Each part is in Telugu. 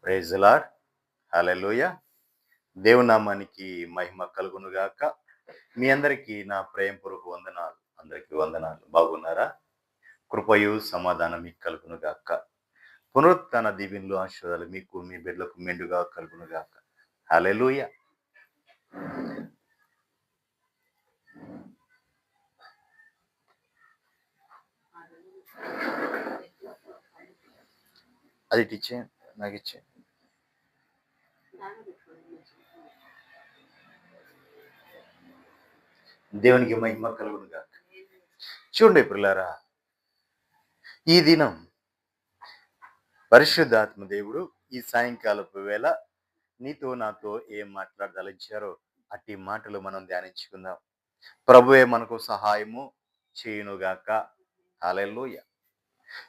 Praise the lord. హల్లెలూయా. దేవుని నామానికి మహిమ కలుగును గాక. మీ అందరికీ నా ప్రేమపూర్వక వందనాలు. అందరికీ వందనాలు. బాగున్నారా? కృపయు సమాధానం మీకు కలుగును గాక. పునరుత్థాన దీవెనలు ఆశీర్వాదాలు మీకు మీ బిడ్డలకు మెండుగా కలుగును గాక. హల్లెలూయా. అది ఇచ్చే నాకు ఇచ్చే. దేవునికి మహిమ కలుగును గాక. చూడండి పిల్లారా, ఈ దినం పరిశుద్ధాత్మ దేవుడు ఈ సాయంకాలపు వేళ నీతో నాతో ఏం మాట్లాడదలిచారో అట్టి మాటలు మనం ధ్యానించుకుందాం. ప్రభువే మనకు సహాయము చేయునుగాక. హల్లెలూయా.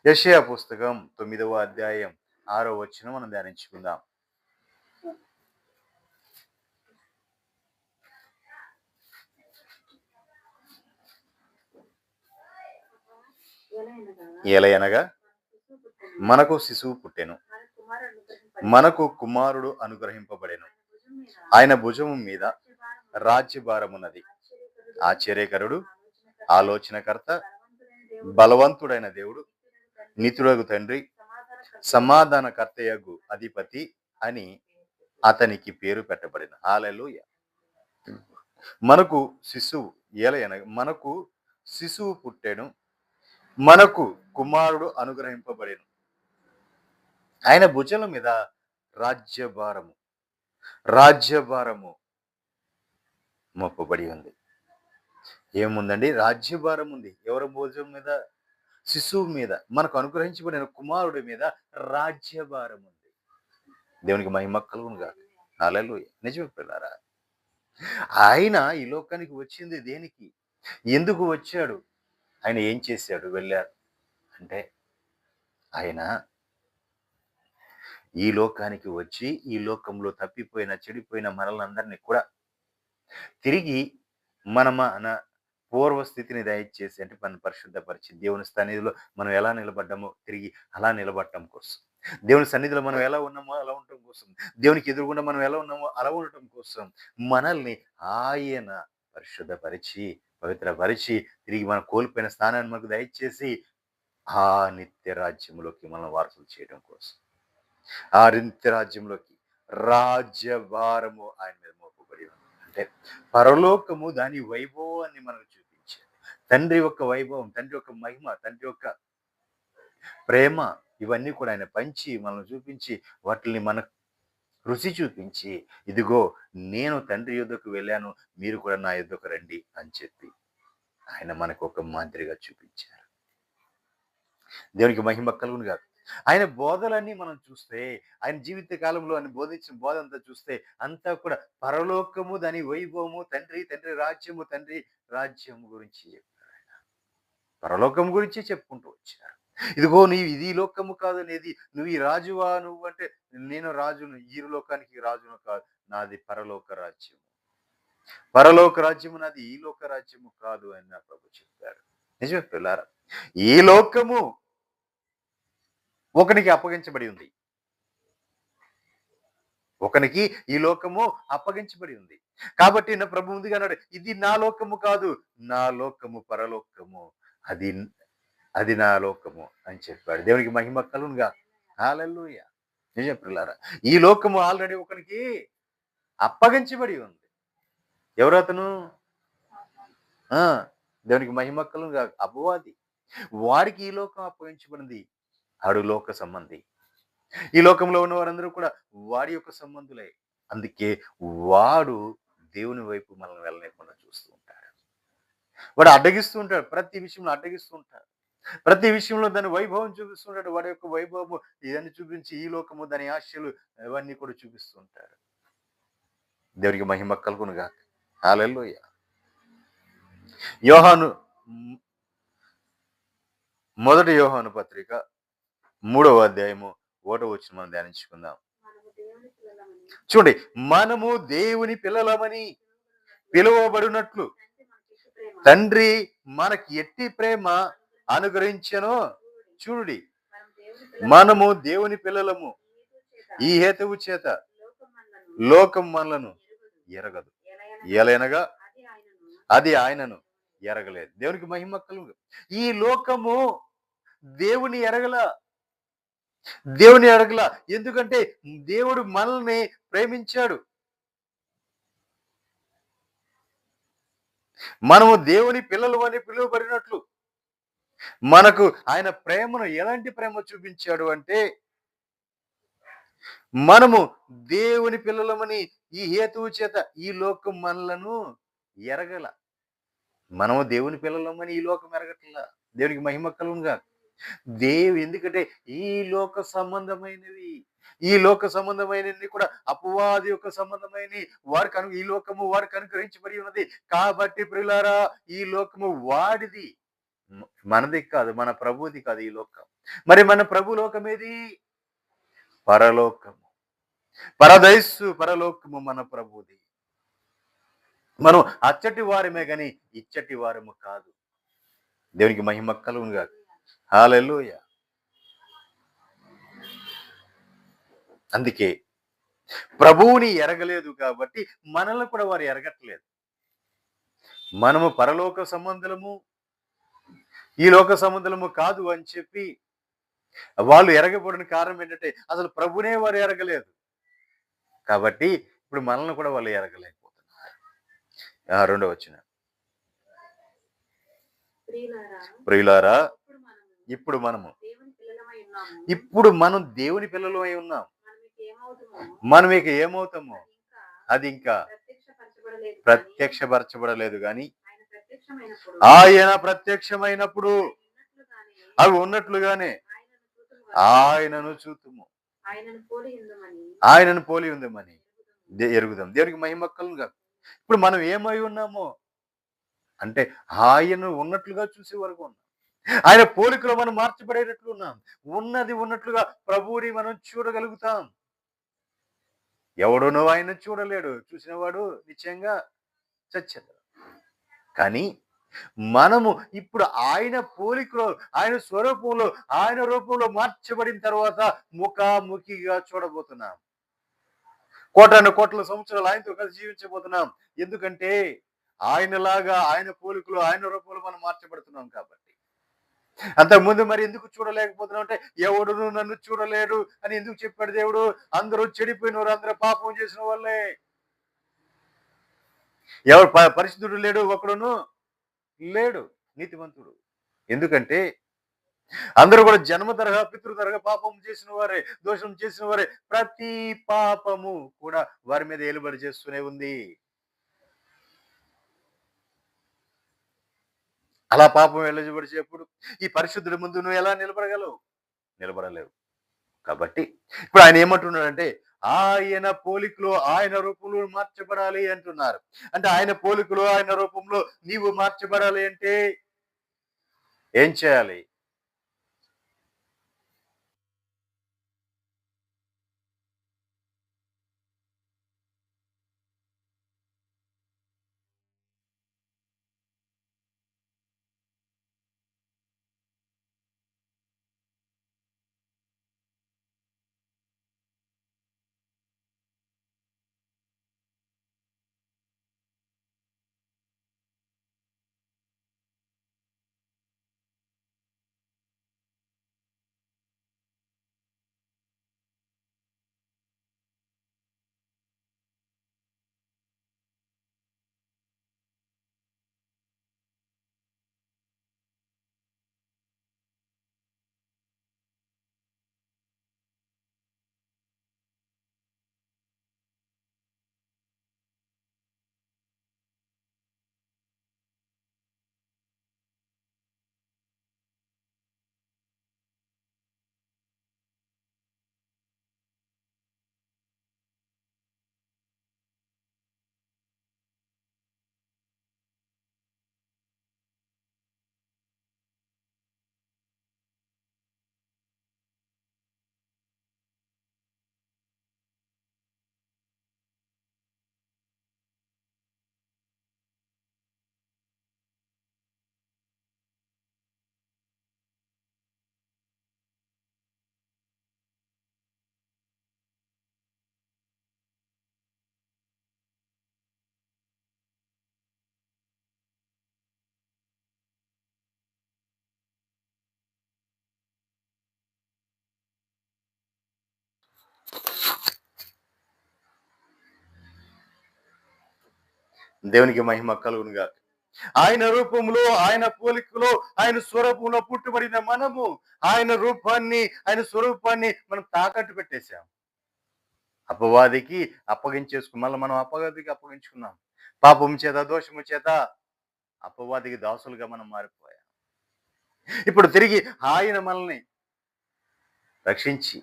యెషయా పుస్తకం 9వ అధ్యాయం 6వ వచనం మనం ధ్యానించుకుందాం. ఎలయనగా మనకు శిశువు పుట్టెను, మనకు కుమారుడు అనుగ్రహింపబడెను, ఆయన భుజము మీద రాజ్యభారమున్నది. ఆశ్చర్యకరుడు, ఆలోచనకర్త, బలవంతుడైన దేవుడు, నితుడగు తండ్రి, సమాధానకర్తయగు అధిపతి అని అతనికి పేరు పెట్టబడిన. హల్లెలూయా. మనకు శిశువు ఎలయనగా మనకు శిశువు పుట్టెను, మనకు కుమారుడు అనుగ్రహింపబడెను, ఆయన భుజముల మీద రాజ్యభారము మోపబడి ఉంది. ఏముందండి? రాజ్యభారం ఉంది. ఎవరి భుజం మీద? శిశువు మీద. మనకు అనుగ్రహించబడిన కుమారుడి మీద రాజ్యభారం ఉంది. దేవునికి మహిమ కలుగును గాక. హల్లెలూయా. నిజమే పిల్లారా, ఆయన ఈ లోకానికి వచ్చింది దేనికి? ఎందుకు వచ్చాడు? ఆయన ఏం చేశాడు? వెళ్ళారు అంటే ఆయన ఈ లోకానికి వచ్చి ఈ లోకంలో తప్పిపోయిన చెడిపోయిన మనలందరినీ కూడా తిరిగి మన పూర్వస్థితిని దయచేసి, అంటే మన పరిశుద్ధపరిచి దేవుని సన్నిధిలో మనం ఎలా నిలబడ్డామో తిరిగి అలా నిలబడటం కోసం, దేవుని సన్నిధిలో మనం ఎలా ఉన్నామో అలా ఉండటం కోసం, దేవునికి ఎదురుగుండా మనం ఎలా ఉన్నామో అలా ఉండటం కోసం మనల్ని ఆయన పరిశుద్ధపరిచి పవిత్రపరిచి తిరిగి మనం కోల్పోయిన స్థానాన్ని మనకు దయచేసి ఆ నిత్య రాజ్యంలోకి మనం వారసులు చేయడం కోసం, ఆ నిత్య రాజ్యంలోకి రాజ్యభారము ఆయన మీద మోపబడి ఉంది. అంటే పరలోకము దాని వైభవాన్ని మనకు చూపించేది. తండ్రి యొక్క వైభవం, తండ్రి యొక్క మహిమ, తండ్రి యొక్క ప్రేమ, ఇవన్నీ కూడా ఆయన పంచి మనల్ని చూపించి వాటిని మనకు రుచి చూపించి, ఇదిగో నేను తండ్రి యుద్ధకు వెళ్ళాను, మీరు కూడా నా యుద్ధకు రండి అని చెప్పి ఆయన మనకు ఒక మాదిరిగా చూపించారు. దేవునికి మహిమ కలుగును గాక. ఆయన బోధలన్నీ మనం చూస్తే, ఆయన జీవిత కాలంలో ఆయన బోధించిన బోధ అంతా చూస్తే అంతా కూడా పరలోకము దాని వైభవము, తండ్రి రాజ్యము గురించి చెప్పారు. ఆయన పరలోకం గురించి చెప్పుకుంటూ వచ్చారు. ఇదిగో నీవు ఇది లోకము కాదు అనేది, నువ్వు ఈ రాజువా నువ్వు అంటే, నేను రాజును, ఈ లోకానికి రాజును కాదు, నాది పరలోక రాజ్యము. పరలోక రాజ్యము నాది, ఈ లోక రాజ్యము కాదు అని నా ప్రభు చెప్పారు. నిజమే పిల్లారా, ఈ లోకము ఒకనికి అప్పగించబడి ఉంది. ఒకనికి ఈ లోకము అప్పగించబడి ఉంది. కాబట్టి నా ప్రభు ముందుగా అన్నాడు, ఇది నా లోకము కాదు, నా లోకము పరలోకము, అది నా లోకము అని చెప్పాడు. దేవునికి మహిమ కలుగునుగా. హల్లెలూయా. నిజం పిల్లారా, ఈ లోకము ఆల్రెడీ ఒకనికి అప్పగించబడి ఉంది. ఎవరు అతను? దేవునికి మహిమ కలుగునుగా. అపవాది. వాడికి ఈ లోకం అప్పగించబడింది. ఆడు లోక సంబంధి. ఈ లోకంలో ఉన్న వారందరూ కూడా వాడి యొక్క సంబంధులే. అందుకే వాడు దేవుని వైపు మనల్ని వెళ్ళలేకుండా చూస్తూ ఉంటాడు. వాడు అడ్డగిస్తూ ఉంటాడు, ప్రతి విషయంలో అడ్డగిస్తూ ఉంటాడు, ప్రతి విషయంలో దాని వైభవం చూపిస్తుంటాడు. వాడి యొక్క వైభవము ఇవన్నీ చూపించి ఈ లోకము దాని ఆశలు ఇవన్నీ కూడా చూపిస్తూ ఉంటాడు. దేవునికి మహిమ కలుగును గాక. హల్లెలూయా. యోహాను మొదటి యోహాను పత్రిక 3వ అధ్యాయము 1వ వచనం మనం ధ్యానించుకుందాం. చూడండి, మనము దేవుని పిల్లలమని పిలువబడినట్లు తండ్రి మనకి ఎట్టి ప్రేమ అనుగ్రహించెనో చూడుడి, మనము దేవుని పిల్లలము, ఈ హేతువు చేత లోకం మనలను ఎరగదు. ఎలయనగా అది ఆయనను ఎరగలేదు. దేవునికి మహిమ కలుగు. ఈ లోకము దేవుని ఎరగల. దేవుని ఎరగల. ఎందుకంటే దేవుడు మనల్ని ప్రేమించాడు. మనము దేవుని పిల్లలు అని పిలువబడినట్లు మనకు ఆయన ప్రేమను ఎలాంటి ప్రేమ చూపించాడు అంటే, మనము దేవుని పిల్లలమని ఈ హేతువు చేత ఈ లోకం మనలను ఎరగల. మనము దేవుని పిల్లలమని ఈ లోకం ఎరగట్లా. దేవునికి మహిమ కలుగునుగాక. ఎందుకంటే ఈ లోక సంబంధమైనవి, ఈ లోక సంబంధమైనవి కూడా అపవాది యొక్క సంబంధమైనవి ఈ లోకము వారికి అనుగ్రహించబడి ఉన్నది. కాబట్టి ప్రియులారా, ఈ లోకము వాడిది, మనది కాదు, మన ప్రభువుది కాదు ఈ లోకం. మరి మన ప్రభు లోకం ఏది? పరలోకము, పరదైసు పరలోకము మన ప్రభువుది. మనం అచ్చటి వారమే గాని ఇచ్చటి వారము కాదు. దేవునికి మహిమ కలుగునుగాక. హల్లెలూయా. అందుకే ప్రభువుని ఎరగలేదు కాబట్టి మనల్ని కూడా వారు ఎరగట్లేదు. మనము పరలోక సంబంధులము, ఈ లోక సంబంధులము కాదు అని చెప్పి వాళ్ళు ఎరగబడిన కారణం ఏంటంటే అసలు ప్రభునే వారు ఎరగలేదు. కాబట్టి ఇప్పుడు మనల్ని కూడా వాళ్ళు ఎరగలేకపోతున్నారు. రెండవ వచనం. ప్రియులారా, ఇప్పుడు మనం దేవుని పిల్లలమై ఉన్నాం. మనం ఇక ఏమవుతామో అది ఇంకా ప్రత్యక్షపరచబడలేదు గాని ఆయన ప్రత్యక్షమైనప్పుడు అవి ఉన్నట్లుగానే ఆయనను చూతుము, ఆయనను పోలి ఉందమని ఎరుగుదాం. దేవునికి మహిమ కలుగునుగాక. ఇప్పుడు మనం ఏమై ఉన్నామో అంటే ఆయన ఉన్నట్లుగా చూసే వరకు ఉన్నాం. ఆయన పోలికలో మనం మార్చబడేటట్లు ఉన్నాం. ఉన్నది ఉన్నట్లుగా ప్రభువుని మనం చూడగలుగుతాం. ఎవడునో ఆయన చూడలేడు, చూసినవాడు నిశ్చయంగా చచ్చెను. కానీ మనము ఇప్పుడు ఆయన పోలికలో, ఆయన స్వరూపంలో, ఆయన రూపంలో మార్చబడిన తర్వాత ముఖాముఖిగా చూడబోతున్నాం. కోట్ల సంవత్సరాలు ఆయనతో కలిసి జీవించబోతున్నాం. ఎందుకంటే ఆయనలాగా, ఆయన పోలికలో, ఆయన రూపంలో మనం మార్చబడుతున్నాం కాబట్టి. అంతకుముందు మరి ఎందుకు చూడలేకపోతున్నాం అంటే, ఎవడును నన్ను చూడలేడు అని ఎందుకు చెప్పాడు దేవుడు? అందరూ చెడిపోయినవారు, అందరూ పాపం చేసిన వాళ్ళే. ఎవరు పరిశుద్ధుడు లేడు, ఒకడును లేడు నీతిమంతుడు. ఎందుకంటే అందరూ కూడా జన్మ తరహా, పితృ తరహా పాపం చేసిన వారే, దోషం చేసిన వారే. ప్రతి పాపము కూడా వారి మీద ఏలుబడి చేస్తూనే ఉంది. అలా పాపం ఎల్లజబడిచేప్పుడు ఈ పరిశుద్ధుడి ముందు నువ్వు ఎలా నిలబడగలవు? నిలబడలేవు. కాబట్టి ఇప్పుడు ఆయన ఏమంటున్నాడంటే, ఆయన పోలికలో, ఆయన రూపంలో మార్చబడాలి అంటున్నారు. అంటే ఆయన పోలికలో, ఆయన రూపంలో నీవు మార్చబడాలి అంటే ఏం చేయాలి? దేవునికి మహిమ కలుగునుగా. ఆయన రూపంలో, ఆయన పోలికలో, ఆయన స్వరూపంలో పుట్టుబడిన మనము ఆయన రూపాన్ని, ఆయన స్వరూపాన్ని మనం తాకట్టు పెట్టేశాం. అపవాదికి మళ్ళీ మనం అపవాదికి అప్పగించుకున్నాం. పాపం చేత, దోషము చేత అపవాదికి దాసులుగా మనం మారిపోయాం. ఇప్పుడు తిరిగి ఆయన మనల్ని రక్షించి,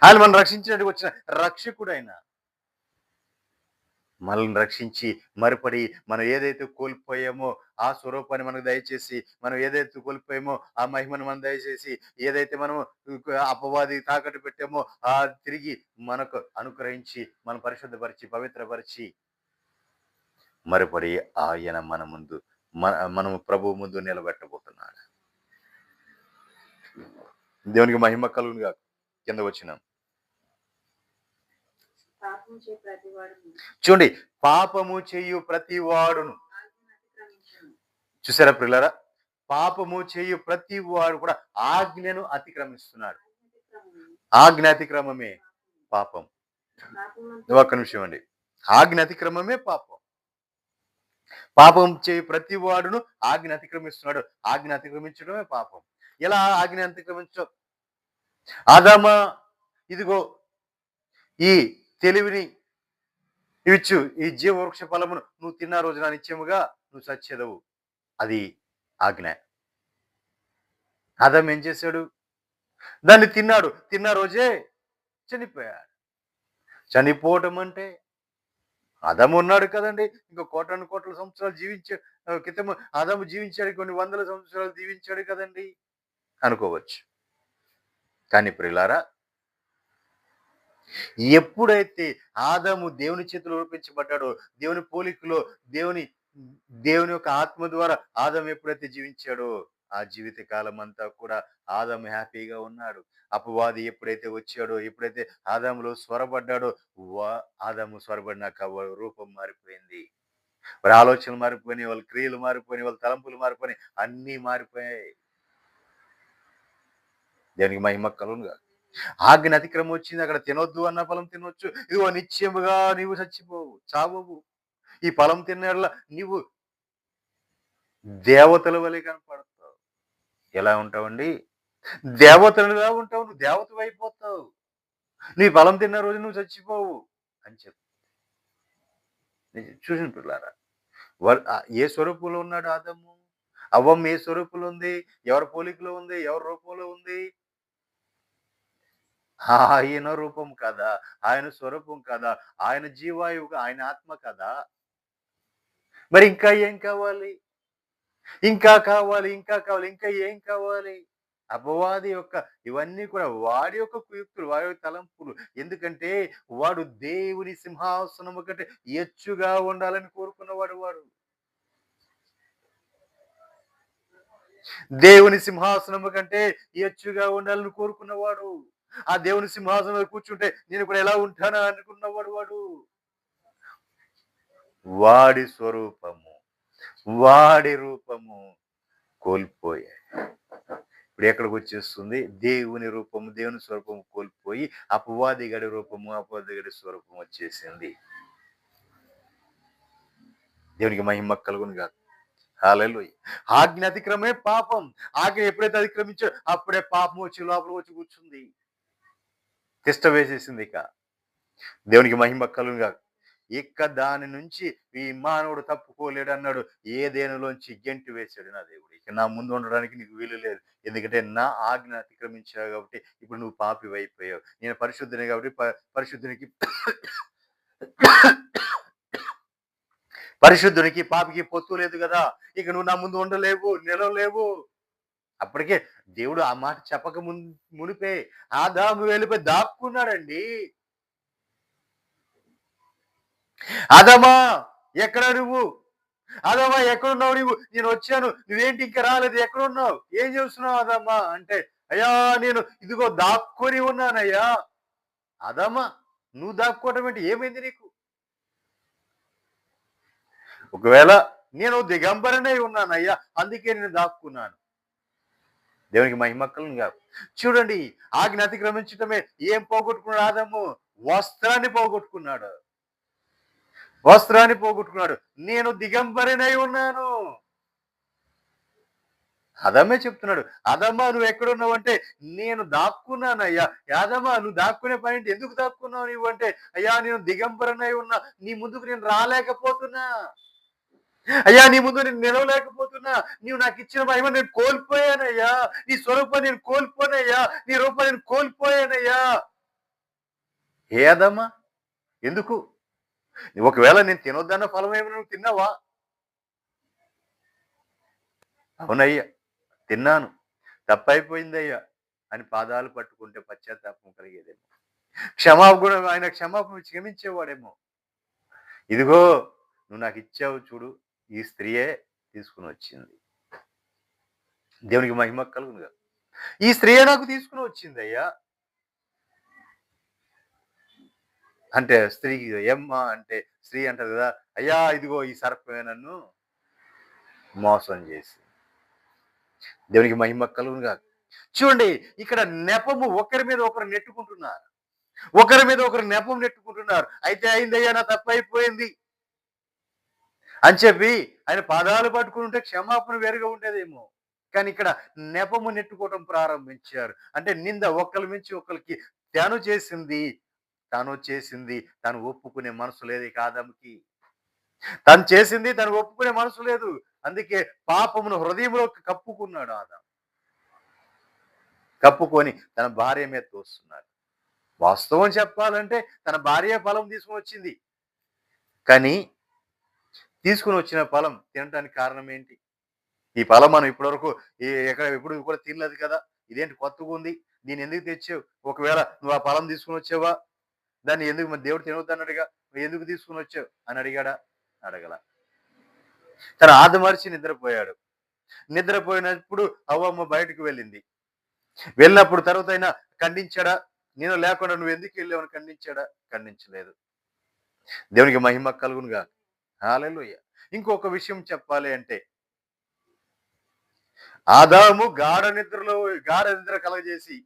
ఆయన మనం రక్షించినట్టుగా వచ్చిన రక్షకుడైన మనల్ని రక్షించి మరుపడి మనం ఏదైతే కోల్పోయామో ఆ స్వరూపాన్ని మనకు దయచేసి, మనం ఏదైతే కోల్పోయామో ఆ మహిమను మనం దయచేసి, ఏదైతే మనము అపవాది తాకట్టు పెట్టామో ఆ తిరిగి మనకు అనుగ్రహించి, మనం పరిశుద్ధపరిచి, పవిత్రపరిచి మరుపడి ఆయన మన ముందు మనము ప్రభువు ముందు నిలబెట్టబోతున్నాడు. దేవునికి మహిమ కలుగునుగా. కింద వచ్చినాం చూడండి, పాపము చేయు ప్రతి వాడును. చూసారా ప్రియులారా, పాపము చేయు ప్రతి వాడు కూడా ఆజ్ఞను అతిక్రమిస్తున్నాడు. ఆజ్ఞ అతిక్రమమే పాపం. ఒక్క నిమిషం అండి. ఆజ్ఞ అతిక్రమమే పాపం. పాపం చేయు ప్రతి వాడును ఆజ్ఞ అతిక్రమిస్తున్నాడు. ఆజ్ఞ అతిక్రమించడమే పాపం. ఎలా ఆజ్ఞ అతిక్రమించడం? ఆదామా, ఇదిగో ఈ తెలివిని ఇచ్చు, ఈ జీవవృక్ష ఫలమును నువ్వు తిన్న రోజున నిత్యముగా నువ్వు సచ్చెదవు. అది ఆజ్ఞ. ఆదాము ఏం చేశాడు? దాన్ని తిన్నాడు. తిన్న రోజే చనిపోయాడు. చనిపోవటం అంటే ఆదాము ఉన్నాడు కదండి, ఇంకో కోటాను కోట్ల సంవత్సరాలు క్రితం ఆదాము జీవించాడు, కొన్ని వందల సంవత్సరాలు జీవించాడు కదండి అనుకోవచ్చు. కానీ ప్రియులారా, ఎప్పుడైతే ఆదాము దేవుని చేతిలో రూపించబడ్డాడో, దేవుని పోలికలో, దేవుని యొక్క ఆత్మ ద్వారా ఆదాము ఎప్పుడైతే జీవించాడో ఆ జీవిత కాలం అంతా కూడా ఆదాము హ్యాపీగా ఉన్నాడు. అపవాది ఎప్పుడైతే వచ్చాడో, ఎప్పుడైతే ఆదాములో స్వరపడ్డాడో, ఆదాము స్వరపడినాక రూపం మారిపోయింది. వాళ్ళ ఆలోచనలు మారిపోయినాయి, వాళ్ళ క్రియలు మారిపోయినాయి, వాళ్ళ తలంపులు మారిపోయినాయి, అన్నీ మారిపోయాయి. దేవునికి మహిమ కలుగునుగా. ఆజ్ఞ అతిక్రమం వచ్చింది. అక్కడ తినొద్దు అన్న ఫలం తినొచ్చు. ఇదిగో నిశ్చయముగా నీవు చచ్చిపోవు, చావవు. ఈ ఫలం తినేలా నీవు దేవతల వలె కనపడతావు. ఎలా ఉంటావండి? దేవతలుగా ఉంటావు. నువ్వు దేవతవు అయిపోతావు. నీ ఫలం తిన్న రోజు నువ్వు చచ్చిపోవు అని చెప్పి చూసిన పిల్లారా, ఏ స్వరూపంలో ఉన్నాడు ఆదాము? అవ్వమ్మ ఏ స్వరూపంలో ఉంది? ఎవరి పోలికలో ఉంది? ఎవరి రూపంలో ఉంది? ఆయన రూపం కదా, ఆయన స్వరూపం కదా, ఆయన జీవాయువుగా, ఆయన ఆత్మ కదా. మరి ఇంకా ఏం కావాలి? ఇంకా కావాలి, ఇంకా కావాలి, ఇంకా ఏం కావాలి? అపవాది యొక్క ఇవన్నీ కూడా వాడి యొక్క కుయుక్తులు, వాడి యొక్క తలంపులు. ఎందుకంటే వాడు దేవుని సింహాసనము కంటే ఎచ్చుగా ఉండాలని కోరుకున్నవాడు. వాడు దేవుని సింహాసనము కంటే ఎచ్చుగా ఉండాలని కోరుకున్నవాడు. ఆ దేవుని సింహాసనంలో కూర్చుంటే నేను కూడా ఎలా ఉంటానా అనుకున్నవాడు. వాడి స్వరూపము, వాడి రూపము కోల్పోయాయి. ఇప్పుడు ఎక్కడికి వచ్చేస్తుంది? దేవుని రూపము, దేవుని స్వరూపము కోల్పోయి అపవాది గడి రూపము, అపవాది గడి స్వరూపం వచ్చేసింది. దేవునికి మహిమ కలుగునుగా. హల్లెలూయా. ఆజ్ఞ అతిక్రమే పాపం. ఆజ్ఞ ఎప్పుడైతే అతిక్రమించో అప్పుడే పాపం వచ్చి లోపల వచ్చి కూర్చుంది, తిష్ట వేసేసింది. ఇక దేవునికి మహిమ కలుగునుగా. ఇక దాని నుంచి ఈ మానవుడు తప్పుకోలేడు అన్నాడు. ఏదేనులోంచి గెంటి వేశాడు నా దేవుడు. ఇక నా ముందు ఉండడానికి నీకు వీలు లేదు. ఎందుకంటే నా ఆజ్ఞ అతిక్రమించావు కాబట్టి ఇప్పుడు నువ్వు పాపి అయిపోయావు. నేను పరిశుద్ధుని కాబట్టి పరిశుద్ధునికి పాపికి పొత్తు లేదు కదా. ఇక నువ్వు నా ముందు ఉండలేవు, నిలవలేవు. అప్పటికే దేవుడు ఆ మాట చెప్పక మునిపే ఆదాము వెళ్ళిపోయి దాక్కున్నాడండి. ఆదామా ఎక్కడ నువ్వు? ఆదామా ఎక్కడున్నావు నువ్వు? నేను వచ్చాను, నువ్వేంటి ఇంకా రాలేదు, ఎక్కడున్నావు, ఏం చేస్తున్నావు ఆదామా అంటే, అయ్యా నేను ఇదిగో దాక్కొని ఉన్నానయ్యా. ఆదామా నువ్వు దాక్కోవటం ఏంటి? ఏమైంది నీకు? ఒకవేళ నేను దిగంబరనై ఉన్నానయ్యా, అందుకే నేను దాక్కున్నాను. దేవునికి మహిమక్కలను కాదు. చూడండి, ఆజ్ఞ అతిక్రమించటమే ఏం పోగొట్టుకున్నాడు ఆదాము? వస్త్రాన్ని పోగొట్టుకున్నాడు. వస్త్రాన్ని పోగొట్టుకున్నాడు. నేను దిగంబరినై ఉన్నాను. అదమ్మే చెప్తున్నాడు. అదమ్మా నువ్వెక్కడున్నావంటే, నేను దాక్కున్నానయ్యా. యాదమ్మా నువ్వు దాక్కునే పనేంటి? ఎందుకు దాక్కున్నావు నీవు అంటే, అయ్యా నేను దిగంబరనై ఉన్నా. నీ ముందుకు నేను రాలేకపోతున్నా. అయ్యా నీ ముందు నేను నిలవలేకపోతున్నా. నీవు నాకిచ్చిన మహిమ నేను కోల్పోయానయ్యా. నీ స్వరూపం నేను కోల్పోయానయ్యా. నీ రూపం నేను కోల్పోయానయ్యా. ఏ అదమ్మా? ఎందుకు? ఒకవేళ నేను తినొద్దన్న ఫలం ఏమైనా నువ్వు తిన్నావా? అవునయ్యా. తిన్నాను. తప్పైపోయిందయ్యా అని పాదాలు పట్టుకుంటే పశ్చాత్తాపం కలిగేదేమో. ఆయన క్షమాపణ క్షమించేవాడేమో. ఇదిగో నువ్వు నాకిచ్చావు చూడు, ఈ స్త్రీయే తీసుకొని వచ్చింది. దేవునికి మహిమ కలుగునుగా. ఈ స్త్రీయే నాకు తీసుకొని వచ్చిందయ్యా. అంటే స్త్రీకి ఏమ్మా అంటే స్త్రీ అంటది కదా, అయ్యా ఇదిగో ఈ సర్పమే నన్ను మోసం చేసి. దేవునికి మహిమ కలుగునుగా. చూడండి ఇక్కడ నెపము ఒకరి మీద ఒకరు నెట్టుకుంటున్నారు. ఒకరి మీద ఒకరు నెపం నెట్టుకుంటున్నారు. అయితే అయిందయ్యా నా తప్పైపోయింది అని చెప్పి ఆయన పాదాలు పట్టుకుంటే క్షమాపణ వేరుగా ఉండేదేమో. కానీ ఇక్కడ నెపము నెట్టుకోవటం ప్రారంభించారు. అంటే నింద ఒకళ్ళ మించి ఒకళ్ళకి తాను చేసింది తను ఒప్పుకునే మనసు లేదు ఇక ఆదాముకి. తను చేసింది తను ఒప్పుకునే మనసు లేదు. అందుకే పాపమును హృదయంలో కప్పుకున్నాడు ఆదాము. కప్పుకొని తన భార్య మీద తోస్తున్నాడు. వాస్తవం చెప్పాలంటే తన భార్య ఫలం తీసుకొని వచ్చింది. కానీ తీసుకొని వచ్చిన ఫలం తినటానికి కారణం ఏంటి? ఈ ఫలం మనం ఇప్పటివరకు ఎప్పుడు కూడా తినలేదు కదా! ఇదేంటి కొత్తగా ఉంది? దీన్ని ఎందుకు తెచ్చావు? ఒకవేళ నువ్వు ఆ ఫలం తీసుకొని వచ్చావా? దాన్ని ఎందుకు మరి దేవుడు తినొద్దన్నాడుగా, నువ్వు ఎందుకు తీసుకొని వచ్చావు అని అడిగాడా? అడగల. తను ఆదమరచి నిద్రపోయాడు. నిద్రపోయినప్పుడు హవ్వమ్మ బయటకు వెళ్ళింది. వెళ్ళినప్పుడు తర్వాత అయినా ఖండించాడా? నేను లేకుండా నువ్వు ఎందుకు వెళ్ళావని ఖండించాడా? ఖండించలేదు. దేవునికి మహిమ కలుగునుగా. హల్లెలూయా. ఇంకొక విషయం చెప్పాలి అంటే ఆదాము గాఢ నిద్ర కలగజేసి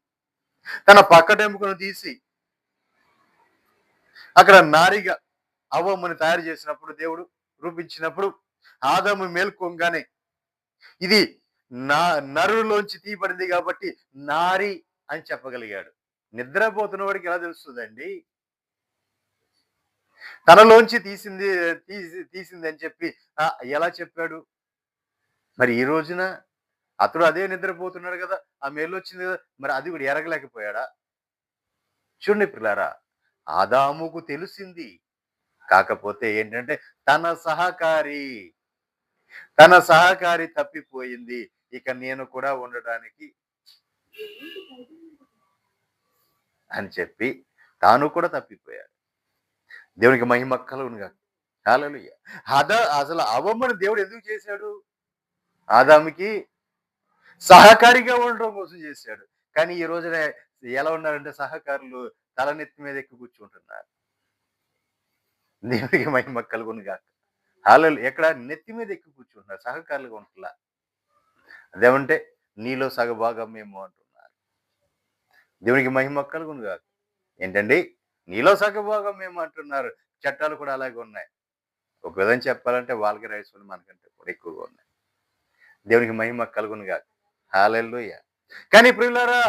తన పక్కటెముకను తీసి అక్కడ నారిగా అవ్వమ్మని తయారు చేసినప్పుడు దేవుడు రూపించినప్పుడు ఆదాము మేల్కొంగానే ఇది నా నరులోంచి తీయబడింది కాబట్టి నారి అని చెప్పగలిగాడు. నిద్రపోతున్న వాడికి ఎలా తెలుస్తుందండి? తనలోంచి తీసింది అని చెప్పి ఎలా చెప్పాడు? మరి ఈ రోజున అతడు అదే నిద్రపోతున్నాడు కదా, ఆ మేలొచ్చింది కదా, మరి అది కూడా ఎరగలేకపోయాడా? చూడండి పిల్లారా, ఆదాముకు తెలిసింది. కాకపోతే ఏంటంటే తన సహకారి తప్పిపోయింది. ఇక నేను కూడా ఉండడానికి అని చెప్పి తాను కూడా తప్పిపోయాడు. దేవునికి మహిమ కలుగునుగాక. హల్లెలూయా. అసలు అవ్వమ్మని దేవుడు ఎందుకు చేశాడు? ఆదాముకి సహకారిగా ఉండడం కోసం చేశాడు. కానీ ఈ రోజున ఎలా ఉన్నారంటే సహకారులు తలనెత్తి మీద ఎక్కి కూర్చుంటున్నారు. దేవునికి మహిమ కలుగునుగాక. హల్లెలూయా. ఎక్కడ నెత్తి మీద ఎక్కి కూర్చుంటున్నారు. సహకారులుగా ఉంటలా. అదేమంటే నీలో సగభాగం మేము అంటున్నారు. దేవునికి మహిమ కలుగునుగాక. ఏంటండి? నీలో సగభాగం మేము అంటున్నారు. చట్టాలు కూడా అలాగే ఉన్నాయి. ఒక విధంగా చెప్పాలంటే వాళ్ళకి రైట్స్ మనకంటే కూడా ఎక్కువగా ఉన్నాయి. దేవునికి మహిమ కలుగునుగాక. హల్లెలూయా. కానీ ప్రియులారా,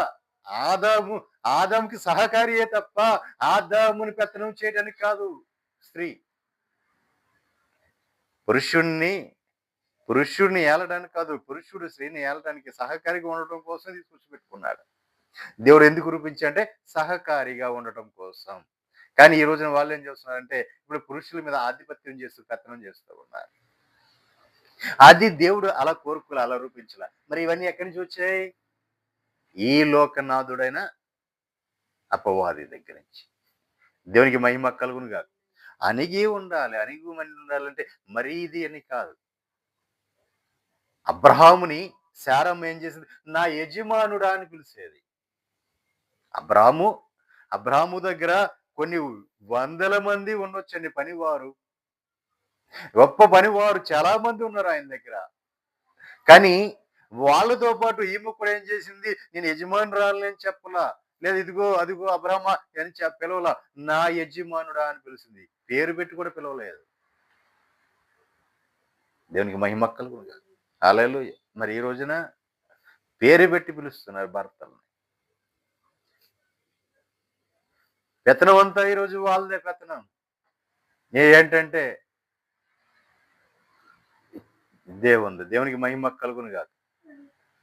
ఆదాముకి సహకారియే తప్ప ఆదాముని పెత్తనం చేయడానికి కాదు స్త్రీ. పురుషుడిని ఏలడానికి కాదు, పురుషుడు స్త్రీని ఏలడానికి సహకారిగా ఉండటం కోసం తీసుకొచ్చి పెట్టుకున్నాడు. దేవుడు ఎందుకు రూపించాడంటే సహకారిగా ఉండటం కోసం. కానీ ఈ రోజున వాళ్ళు ఏం చేస్తున్నారంటే ఇప్పుడు పురుషుల మీద ఆధిపత్యం చేస్తూ పెత్తనం చేస్తూ ఉన్నారు. అది దేవుడు అలా కోరుకోలే, అలా రూపించలే. మరి ఇవన్నీ ఎక్కడి నుంచి వచ్చాయి? ఈ లోకనాథుడైన అపవాది దగ్గర నుంచి. దేవునికి మహిమ కలుగునుగాక. అణిగి ఉండాలంటే మరీ ఇది అని కాదు. అబ్రహాముని శారమ్మ ఏం చేసింది? నా యజమానుడా అని పిలిచేది. అబ్రాహాము దగ్గర కొన్ని వందల మంది ఉండొచ్చండి పనివారు. గొప్ప పనివారు చాలా మంది ఉన్నారు ఆయన దగ్గర. కానీ వాళ్ళతో పాటు ఈమె కూడా ఏం చేసింది? నేను యజమానురాలని అని చెప్పలా. లేదా ఇదిగో అదిగో అబ్రహ్మ అని పిలవలా. నా యజమానుడా అని పిలిచింది. పేరు పెట్టి కూడా పిలవలేదు. దేవునికి మహిమ కలుగునుగాక. హల్లెలూయా. మరి ఈ రోజున పేరు పెట్టి పిలుస్తున్నారు భర్తల్ని. పెత్తనం అంతా ఈరోజు వాళ్ళదే పెత్తనం. ఏంటంటే దేవునికి మహిమ కలుగునుగాక.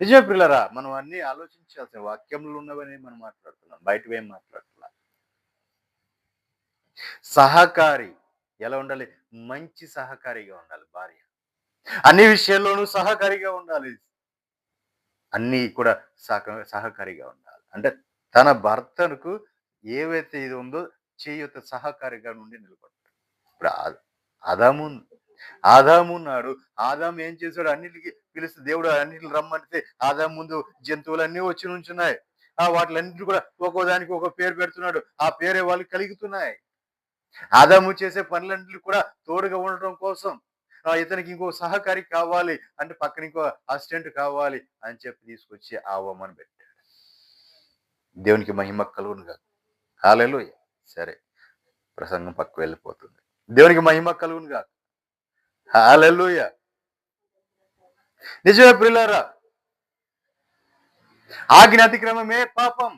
నిజమే ప్రియులారా, మనం అన్నీ ఆలోచించాల్సిన వాక్యంలో ఉన్నవని మనం మాట్లాడుతున్నాం. బయటవేం మాట్లాడట్లా. సహకారి ఎలా ఉండాలి? మంచి సహకారిగా ఉండాలి భార్య. అన్ని విషయాల్లోనూ సహకారిగా ఉండాలి. అన్నీ కూడా సహకారిగా ఉండాలి. అంటే తన భర్తకు ఏవైతే ఇది ఉందో చేయూత సహకారిగా నుండి నిలబడతాడు. ఇప్పుడు ఆదాము ఆదామున్నాడు. ఆదాము ఏం చేశాడు? అన్నిటికి పిలిస్తే దేవుడు అన్నిటిని రమ్మంటే ఆదాము ముందు జంతువులన్నీ వచ్చి నుంచున్నాయి. వాటిలన్నిటి కూడా ఒక్కో దానికి ఒక పేరు పెడుతున్నాడు. ఆ పేరే వాళ్ళకి కలుగుతున్నాయి. ఆదాము చేసే పనులన్నిటికి కూడా తోడుగా ఉండటం కోసం ఇతనికి ఇంకో సహకారి కావాలి అంటే పక్కన ఇంకో అసిస్టెంట్ కావాలి అని చెప్పి తీసుకొచ్చి ఆవమని పెట్టాడు. దేవునికి మహిమ కలుగునుగాక. హల్లెలూయా. సరే, ప్రసంగం పక్కకు వెళ్ళిపోతుంది. దేవునికి మహిమ కలుగునుగాక. హల్లెలూయా. నిజమే ప్రియులారా, ఆజ్ఞ అతిక్రమమే పాపం.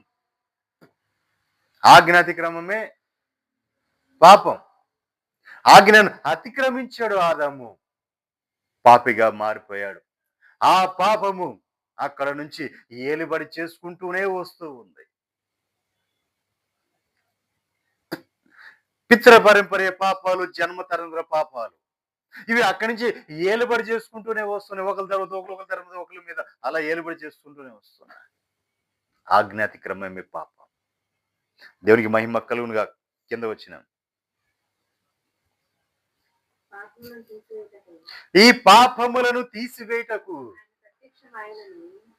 ఆజ్ఞ అతిక్రమమే పాపం. ఆజ్ఞను అతిక్రమించాడు ఆదాము, పాపిగా మారిపోయాడు. ఆ పాపము అక్కడ నుంచి ఏలుబడి చేసుకుంటూనే వస్తూ ఉంది. పితృ పరంపర పాపాలు, జన్మ తరంధ్ర పాపాలు, ఇవి అక్కడి నుంచి ఏలుబడి చేసుకుంటూనే వస్తున్నాయి. ఒకరి తర్వాత ఒకరి మీద అలా ఏలుబడి చేసుకుంటూనే వస్తున్నాయి. ఆజ్ఞాతిక్రమమే పాపం. దేవునికి మహిమ కలుగునుగా. కింద వచ్చిన ఈ పాపములను తీసివేయటకు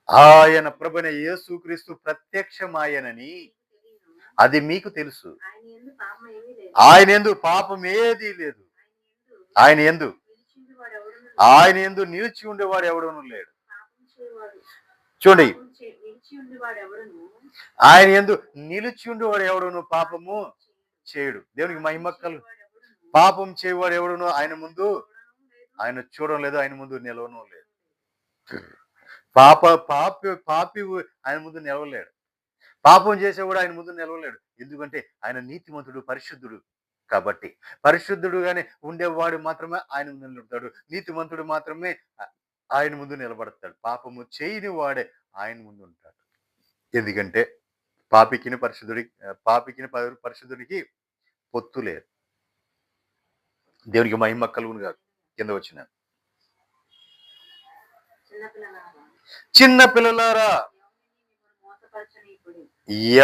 ఆయన ప్రభువైన యేసుక్రీస్తు ప్రత్యక్షమాయనని అది మీకు తెలుసు. ఆయన యందు పాపం ఏదీ లేదు. ఆయన యందు నిలిచి ఉండేవాడు ఎవడనూ లేడు. చూడండి, ఆయన యందు నిలిచి ఉండేవాడు ఎవడును పాపము చేయడు. దేవునికి మహిమ కలుగు. పాపం చేయవాడు ఎవడును ఆయన ముందు ఆయన చూడడం లేదు, ఆయన ముందు నిలవడం లేదు. పాపి ఆయన ముందు నిలవలేడు. పాపం చేసేవాడు ఆయన ముందు నిలవలేడు. ఎందుకంటే ఆయన నీతిమంతుడు, పరిశుద్ధుడు. కాబట్టి పరిశుద్ధుడుగానే ఉండేవాడు మాత్రమే ఆయన ముందు నిలబడతాడు. నీతిమంతుడు మాత్రమే ఆయన ముందు నిలబడతాడు. పాపము చేయని వాడే ఆయన ముందు ఉంటాడు. ఎందుకంటే పాపికిని పరిశుద్ధుడికి పొత్తు లేదు. దేవునికి మహిమ కలుగునుగాక. కింద వచ్చిన చిన్న పిల్లలారా,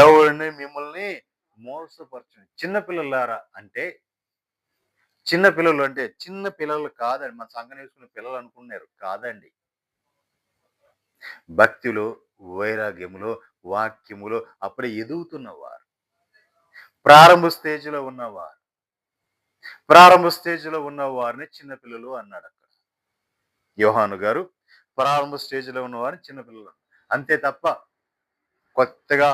ఎవరిని మిమ్మల్ని మోసపరచండి. చిన్న పిల్లలారా అంటే చిన్న పిల్లలు కాదండి. మన సంఘం వేసుకునే పిల్లలు అనుకున్నారు కాదండి. భక్తిలో, వైరాగ్యములో, వాక్యములో అప్పుడే ఎదుగుతున్నవారు, ప్రారంభ స్టేజ్లో ఉన్నవారిని చిన్నపిల్లలు అన్నాడు అక్కడ యోహాను గారు. ప్రారంభ స్టేజ్లో ఉన్నవారిని చిన్నపిల్లలు. అంతే తప్ప కొత్తగా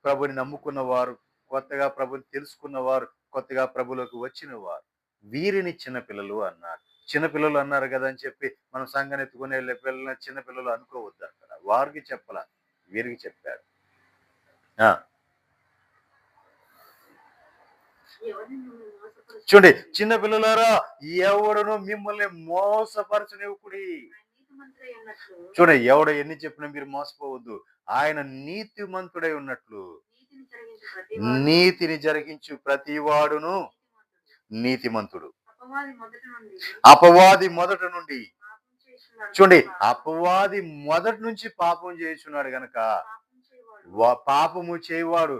ప్రభుని నమ్ముకున్నవారు, కొత్తగా ప్రభుని తెలుసుకున్నవారు, కొత్తగా ప్రభులోకి వచ్చిన వారు, వీరిని చిన్నపిల్లలు అన్నారు. చిన్నపిల్లలు అన్నారు కదా అని చెప్పి మనం సంఘాన్ని ఎత్తుకునే పిల్లల చిన్నపిల్లలు అనుకోవద్దు. అక్కడ వారికి చెప్పాల, వీరికి చెప్పాడు. చూడండి, చిన్న పిల్లలారా ఎవడను మిమ్మల్ని మోసపరచనివ్వకుడి. చూడండి, ఎవడ ఎన్ని చెప్పినా మీరు మోసపోవద్దు. ఆయన నీతిమంతుడై ఉన్నట్లు నీతిని జరిగించు ప్రతివాడును నీతిమంతుడు. అపవాది మొదట నుండి చూడండి, అపవాది మొదటి నుంచి పాపం చేస్తున్నాడు గనక పాపము చేయవాడు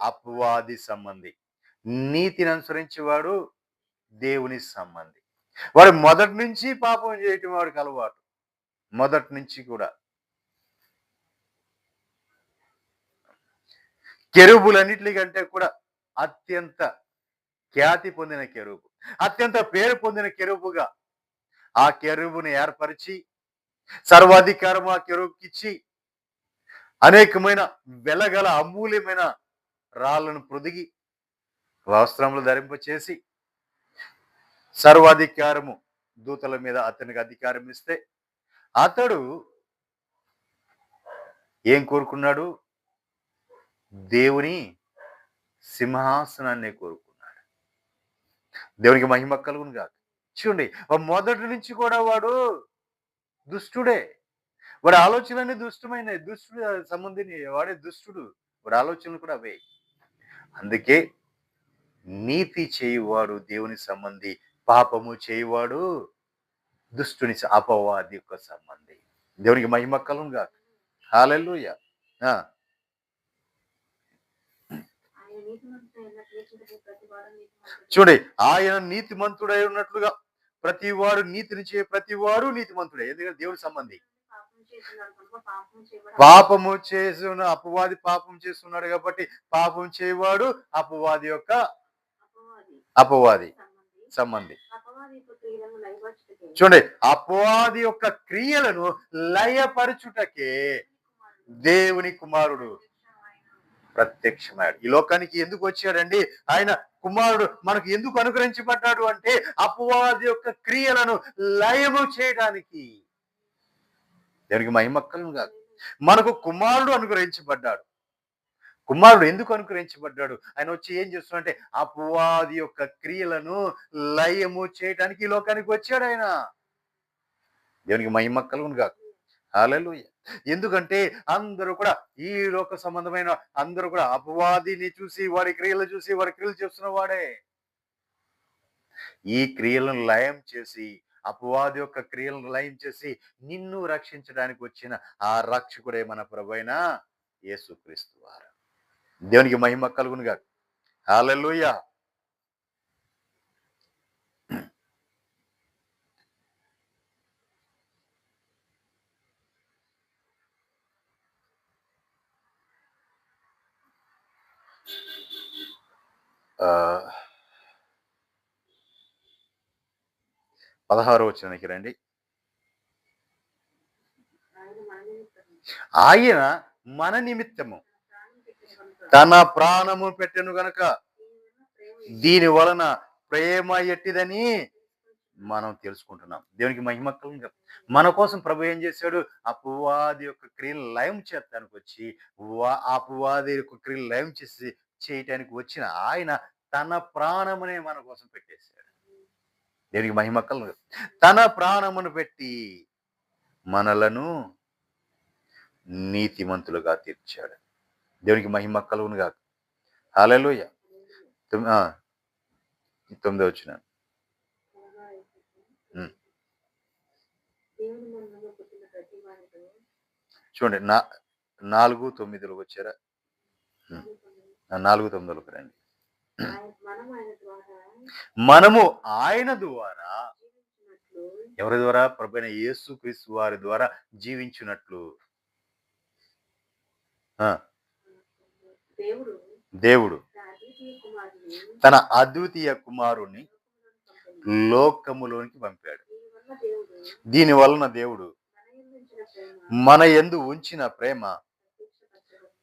అపవాది సంబంధి, నీతిని అనుసరించేవాడు దేవుని సంబంధి. వాడు మొదటి నుంచి పాపం చేయటం వాడికి అలవాటు. మొదటి నుంచి కూడా కెరూబులన్నిటికంటే కూడా అత్యంత ఖ్యాతి పొందిన కెరూబు, అత్యంత పేరు పొందిన కెరూబుగా ఆ కెరూబుని ఏర్పరిచి సర్వాధికారం ఆ కెరూబుకిచ్చి అనేకమైన వెలగల అమూల్యమైన రాళ్లను పొదిగి వస్త్రములు ధరింపచేసి సర్వాధికారము దూతల మీద అతనికి అధికారం ఇస్తే అతడు ఏం కోరుకున్నాడు? దేవుని సింహాసనాన్ని కోరుకున్నాడు. దేవునికి మహిమ కలుగును గాక. చూడండి, మొదటి నుంచి కూడా వాడు దుష్టుడే. వాడి ఆలోచనలన్నీ దుష్టమైనవి. దుష్టుడు సంబంధిని వాడే దుష్టుడు. వాడి ఆలోచనలు కూడా అవే. అందుకే నీతి చేయువాడు దేవుని సంబంధి, పాపము చేయువాడు దుష్టుని అపవాది యొక్క సంబంధి. దేవునికి మహిమ కలుగును గాక. హల్లెలూయా. ఆ చూడండి, ఆయన నీతిమంతుడై ఉన్నట్లుగా ప్రతివాడు ప్రతివాడు నీతిమంతుడే. ఎందుకంటే దేవుడి సంబంధి. పాపము చేసిన అపవాది పాపం చేస్తున్నాడు కాబట్టి పాపం చేయవాడు అపవాది యొక్క అపవాది సంబంధి. చూడండి, అపవాది యొక్క క్రియలను లయపరచుటకే దేవుని కుమారుడు ప్రత్యక్షమయ్యాడు. ఈ లోకానికి ఎందుకు వచ్చాడండి? ఆయన కుమారుడు మనకు ఎందుకు అనుగ్రహించబడ్డాడు అంటే అపవాది యొక్క క్రియలను లయము చేయడానికి. దేవునికి మహిమ కలుగును గాక. మనకు కుమారుడు అనుగ్రహించబడ్డాడు. కుమారుడు ఎందుకు అనుగ్రహించబడ్డాడు? ఆయన వచ్చి ఏం చేస్తున్నాడంటే అపవాది యొక్క క్రియలను లయము చేయడానికి ఈ లోకానికి వచ్చాడు ఆయన. దేవునికి మహిమ కలుగును గాక. హల్లెలూయా. ఎందుకంటే అందరూ కూడా ఈ లోక సంబంధమైన అందరూ కూడా అపవాదిని చూసి వాడి క్రియలు చూసి వాడి క్రియలు చేస్తున్న వాడే. ఈ క్రియలను లయం చేసి అపవాది యొక్క క్రియలను లయం చేసి నిన్ను రక్షించడానికి వచ్చిన ఆ రక్షకుడే మన ప్రభువైన యేసుక్రీస్తు వారు. దేవునికి మహిమ కలుగును గాక. హల్లెలూయా. ఆ 16వ వచనానికి రండి. ఆయన మన నిమిత్తము తన ప్రాణము పెట్టెను గనక దీని వలన ప్రేమ ఎట్టిదని మనం తెలుసుకుంటున్నాం. దేవునికి మహిమ కలుగును గాక. మన కోసం ప్రభు ఏం చేశాడు? అపవాది యొక్క క్రియలు లయం చేస్తానికి వచ్చి అపవాది యొక్క క్రియలు లయం చేయటానికి వచ్చిన ఆయన తన ప్రాణమునే మన కోసం పెట్టేశాడు. దేవునికి మహిమ కలుగును గాక. తన ప్రాణమును పెట్టి మనలను నీతిమంతులుగా తీర్చాడు. దేవునికి మహిమ కలుగును గాక. హల్లెలూయా. 9వ వచనం. చూడండి, 4:9 వచ్చారా? 4:9 రండి. మనము ఆయన ద్వారా, ఎవరి ద్వారా? ప్రభువైన యేసుక్రీస్తు వారి ద్వారా జీవించినట్లు దేవుడు తన అద్వితీయ కుమారుని లోకములోనికి పంపాడు. దీని వలన దేవుడు మన యందు ఉంచిన ప్రేమ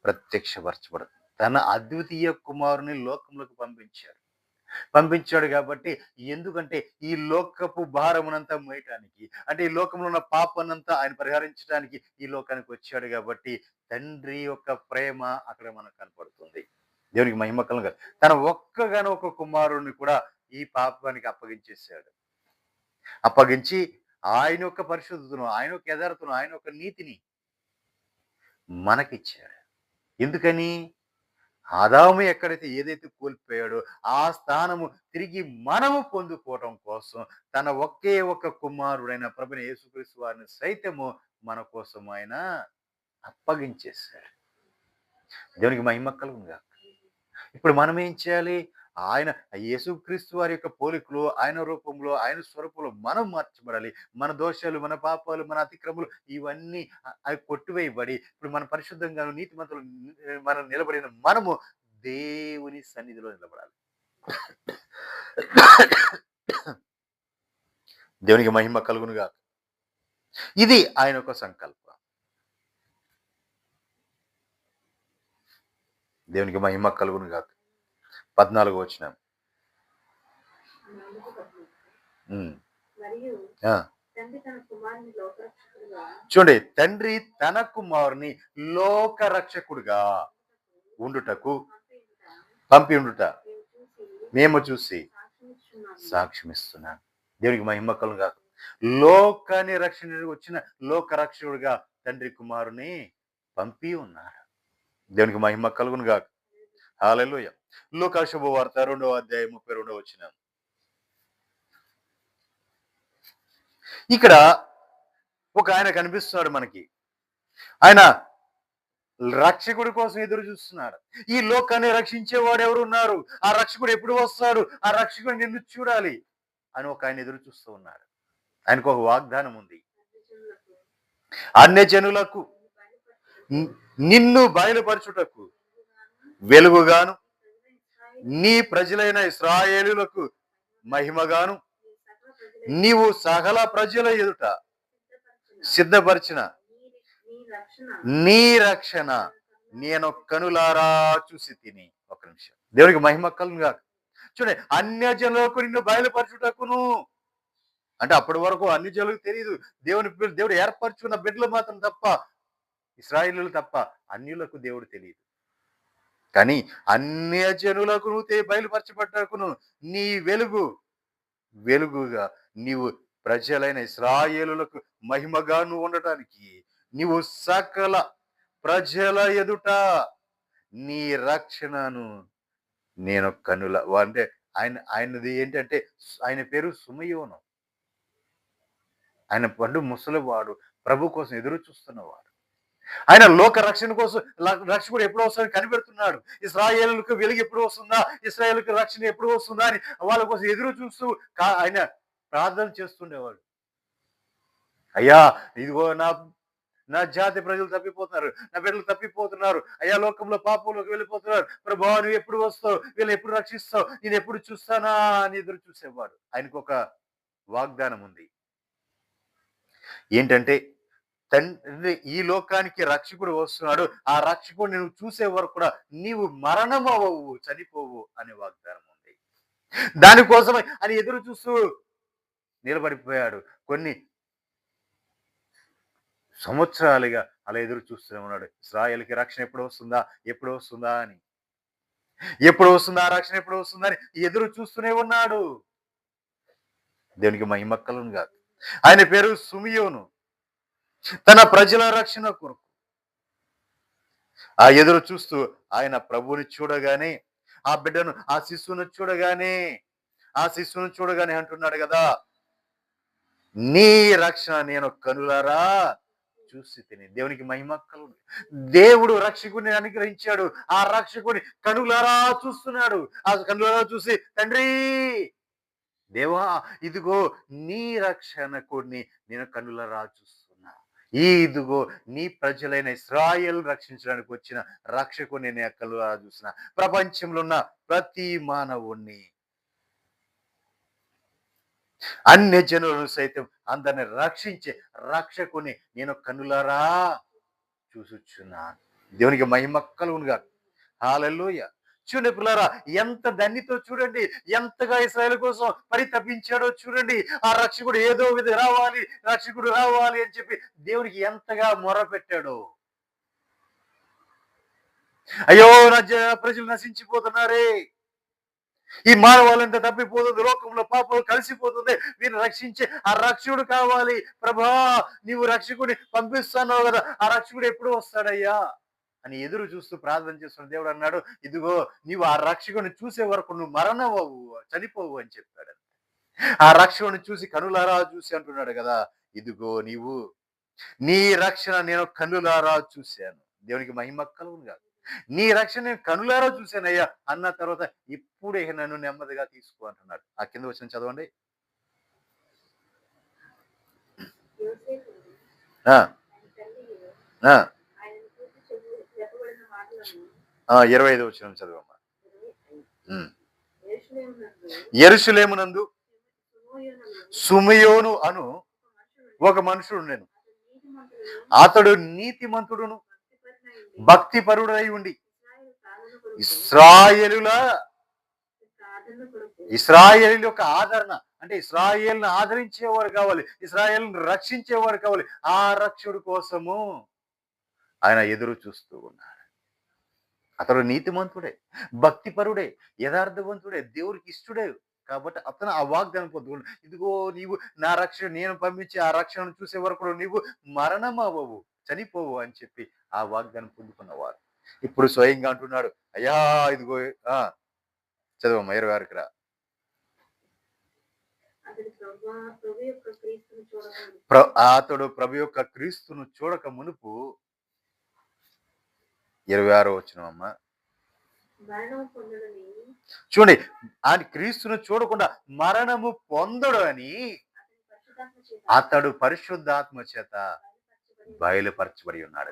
ప్రత్యక్షపరచబడు. తన అద్వితీయ కుమారుని లోకంలోకి పంపించాడు కాబట్టి, ఎందుకంటే ఈ లోకపు భారమునంతా మోయటానికి, అంటే ఈ లోకంలో ఉన్న పాపనంతా ఆయన పరిహరించడానికి ఈ లోకానికి వచ్చాడు కాబట్టి తండ్రి యొక్క ప్రేమ అక్కడ మనకు కనపడుతుంది. దేవునికి మహిమ కలుగును గాక. తన ఒక్క కుమారుడిని కూడా ఈ పాపానికి అప్పగించేశాడు. అప్పగించి ఆయన యొక్క పరిశుద్ధతను, ఆయన యొక్క యథార్థతను, ఆయన యొక్క నీతిని మనకిచ్చాడు. ఎందుకని? ఆదాము ఎక్కడైతే ఏదైతే కోల్పోయాడో ఆ స్థానము తిరిగి మనము పొందుకోవటం కోసం తన ఒక్క కుమారుడైన ప్రభువైన యేసుక్రీస్తు వారిని సైతము మన కోసం ఆయన అప్పగించేశాడు. దేవునికి మహిమ కలుగును గాక. ఇప్పుడు మనం ఏం చేయాలి? ఆయన యేసుక్రీస్తు వారి యొక్క పోలికలు, ఆయన రూపంలో, ఆయన స్వరూపంలో మనం మార్చబడాలి. మన దోషాలు, మన పాపాలు, మన అతిక్రమలు ఇవన్నీ అవి కొట్టివేయబడి ఇప్పుడు మన పరిశుద్ధంగా నీతిమంతులు మనం నిలబడిన మనము దేవుని సన్నిధిలో నిలబడాలి. దేవునికి మహిమ కలుగును గాక. ఇది ఆయన యొక్క సంకల్పం. దేవునికి మహిమ కలుగును గాక. 14వ వచనం. ఆ, చూడండి, తండ్రి తన కుమారుని లోకరక్షకుడుగా ఉండుటకు పంపి ఉండుట మేము చూసి సాక్ష్యమిస్తున్నాను. దేవునికి మహిమ కలుగా. లోకాన్ని రక్షణ వచ్చిన లోక రక్షకుడుగా తండ్రి కుమారుని పంపి ఉన్నారు. దేవునికి మహిమ కలుగునుగా. హల్లెలూయా. లూకా శుభవార్త 2వ అధ్యాయం 32వ వచనం. ఇక్కడ ఒక ఆయన కనిపిస్తున్నాడు మనకి. ఆయన రక్షకుడి కోసం ఎదురు చూస్తున్నాడు. ఈ లోకాన్ని రక్షించేవాడు ఎవరు ఉన్నారు? ఆ రక్షకుడు ఎప్పుడు వస్తాడు? ఆ రక్షకుడు నిన్ను చూడాలి అని ఒక ఆయన ఎదురు చూస్తూ ఉన్నాడు. ఆయనకు ఒక వాగ్దానం ఉంది. అన్య జనులకు నిన్ను బయలుపరచుటకు వెలుగుగాను, నీ ప్రజలైన ఇశ్రాయేలులకు మహిమగాను, నీవు సకల ప్రజల ఎదుట సిద్ధపరిచిన నీ రక్షణ నేను కనులారా చూసి తిని. ఒక నిమిషం, దేవునికి మహిమ కలుగుగా. చూడండి, అన్య జనులకు నిన్ను బయలుపరచుటకును అంటే అప్పటి వరకు అన్ని జనులకు తెలియదు. దేవుడు ఏర్పరచుకున్న బిడ్డలు మాత్రం తప్ప, ఇశ్రాయేలులు తప్ప అన్యులకు దేవుడు తెలియదు. కానీ అన్య జనులకు నువ్వు బయలుపరచబడ్డకును నీ వెలుగుగా నీవు ప్రజలైన ఇశ్రాయేలులకు మహిమగా నువ్వు ఉండటానికి నీవు సకల ప్రజల ఎదుట నీ రక్షణను నేను కనుల అంటే ఆయనది ఏంటంటే ఆయన పేరు సుమయోను. ఆయన పండు ముసలివాడు, ప్రభు కోసం ఎదురు చూస్తున్నవాడు. ఆయన లోక రక్షణ కోసం రక్షకుడు ఎప్పుడు వస్తుందని కనిపెడుతున్నాడు. ఇశ్రాయేలులకు వెలుగు ఎప్పుడు వస్తుందా, ఇశ్రాయేలుకు రక్షణ ఎప్పుడు వస్తుందా అని వాళ్ళ కోసం ఎదురు చూస్తూ ఆయన ప్రార్థన చేస్తుండేవాడు. అయ్యా, ఇదిగో నా జాతి ప్రజలు తప్పిపోతున్నారు, నా బిడ్డలు తప్పిపోతున్నారు, అయ్యా లోకంలో పాపంలోకి వెళ్ళిపోతున్నారు, ప్రభా నువ్వు ఎప్పుడు వస్తావు, వీళ్ళు ఎప్పుడు రక్షిస్తావు, నేను ఎప్పుడు చూస్తానా అని ఎదురు చూసేవాడు. ఆయనకు ఒక వాగ్దానం ఉంది. ఏంటంటే తండ్రి ఈ లోకానికి రక్షకుడు వస్తున్నాడు, ఆ రక్షకుడు నువ్వు చూసే వరకు కూడా నీవు మరణం అవ్వవు, చనిపోవు అనే వాగ్దానం ఉంది. దానికోసమే అని ఎదురు చూస్తూ నిలబడిపోయాడు. కొన్ని సంవత్సరాలుగా అలా ఎదురు చూస్తూనే ఉన్నాడు. ఇశ్రాయేలుకి రక్షణ ఎప్పుడు వస్తుందా అని, ఎప్పుడు వస్తుందా రక్షణ ఎప్పుడు వస్తుందా అని ఎదురు చూస్తూనే ఉన్నాడు. దేవునికి మహిమ కలుగును గాక. ఆయన పేరు సుమియోను. తన ప్రజల రక్షణ కొరకు ఆ ఎదురు చూస్తూ ఆయన ప్రభువుని చూడగానే, ఆ బిడ్డను ఆ శిశువును చూడగానే అంటున్నాడు కదా, నీ రక్షణ నేను కనులారా చూసి తిని. దేవునికి మహిమ కలుగును. దేవుడు రక్షకుడిని అనుగ్రహించాడు. ఆ రక్షకుడిని కనులారా చూస్తున్నాడు. ఆ కనులారా చూసి, తండ్రి దేవా ఇదిగో నీ రక్షకుడిని నేను కనులారా చూస్తున్నా. ఇదిగో నీ ప్రజలైన ఇశ్రాయేలు రక్షించడానికి వచ్చిన రక్షకుడిని నేను కనులారా చూస్తున్నా. ప్రపంచంలో ఉన్న ప్రతి మానవుణ్ణి, అన్య జనులను సైతం అందరిని రక్షించే రక్షకుని నేను కన్నులారా చూసుచున్నాను. దేవునికి మహిమ కలుగునుగా. హల్లెలూయా. చూడండి పిల్లరా, ఎంత ధన్యతో చూడండి, ఎంతగా ఇశ్రాయేలు కోసం పరితపించాడో చూడండి. ఆ రక్షకుడు ఏదో విధంగా రావాలి అని చెప్పి దేవునికి ఎంతగా మొరపెట్టాడో. అయ్యో నా ప్రజలు నశించిపోతున్నారే, ఈ మానవాళ్ళంతా తప్పిపోతుంది, లోకంలో పాపం కలిసిపోతుంది, వీరిని రక్షించే ఆ రక్షకుడు కావాలి ప్రభా, నీవు రక్షకుడిని పంపిస్తున్నావు కదా, ఆ రక్షకుడు ఎప్పుడు వస్తాడయ్యా అని ఎదురు చూస్తూ ప్రార్థన చేస్తున్న దేవుడు అన్నాడు, ఇదిగో నీవు ఆ రక్షకుడిని చూసే వరకు నువ్వు మరణమవు, చనిపోవు అని చెప్పాడు. ఆ రక్షకుడిని చూసి కనులారా చూసి అంటున్నాడు కదా, ఇదిగో నీ రక్షణ నేను కనులారా చూశాను. దేవునికి మహిమ కలుగును గాక. నీ రక్షణ నేను కనులారా చూశానయ్యా అన్న తర్వాత ఇప్పుడే నన్ను నెమ్మదిగా తీసుకో అంటున్నాడు. ఆ కింద వచ్చిన చదవండి. 25 వచ్చిన చదవమ్మా. యెరూషలేమునందు సుమయోను అను ఒక మనుషుడు నేను, అతడు నీతిమంతుడును భక్తిపరుడై ఉండి ఇశ్రాయేలు యొక్క ఆదరణ అంటే ఇశ్రాయేలును ఆదరించేవాడు కావాలి, ఇశ్రాయేలును రక్షించేవాడు కావాలి. ఆ రక్షకుడు కోసము ఆయన ఎదురు చూస్తూ ఉన్నాడు. అతడు నీతిమంతుడే, భక్తిపరుడే, యథార్థవంతుడే, దేవుడికి ఇష్టడే. కాబట్టి అతను ఆ వాగ్దానం పొందుకున్నాడు. ఇదిగో నీవు నా రక్షణ, నేను పంపించి ఆ రక్షణను చూసే వరకు నీవు మరణం అవ్వవు, చనిపోవు అని చెప్పి ఆ వాగ్దానం పొందుకున్నవారు. ఇప్పుడు స్వయంగా అంటున్నాడు, అయ్యా ఇదిగో ఆ చదవమ్మా 26కి రా. అతడు ప్రభు యొక్క క్రీస్తును చూడక మునుపు 26వ వచనం అమ్మా. చూడండి, ఆయన క్రీస్తును చూడకుండా మరణము పొందడు అని అతడు పరిశుద్ధాత్మ చేత బయలుపరచబడి ఉన్నాడు.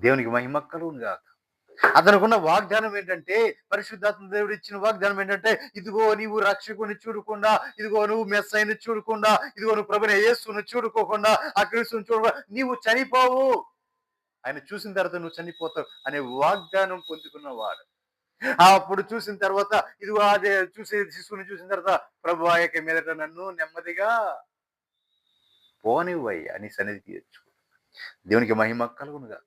దేవునికి మహిమ కలుగునుగాక. అతనుకున్న వాగ్దానం ఏంటంటే, పరిశుద్ధాత్మ దేవుడు ఇచ్చిన వాగ్దానం ఏంటంటే, ఇదిగో నీవు రక్షకుని చూడకుండా, ఇదిగో నువ్వు మెస్సైని చూడకుండా, ఇదిగో నువ్వు ప్రభుని యేసును చూడుకోకుండా, ఆ క్రీస్తుని చూడకుండా నీవు చనిపోవు, ఆయన చూసిన తర్వాత నువ్వు చనిపోతావు అనే వాగ్దానం పొందుకున్నవాడు. అప్పుడు చూసిన తర్వాత ఇదిగో అదే చూసి శిశువుని చూసిన తర్వాత, ప్రభు ఆ యొక్క మీదట నన్ను నెమ్మదిగా పోనివ్వయ్యా అని సన్నిధి తీయచ్చు. దేవునికి మహిమ కలుగునుగా.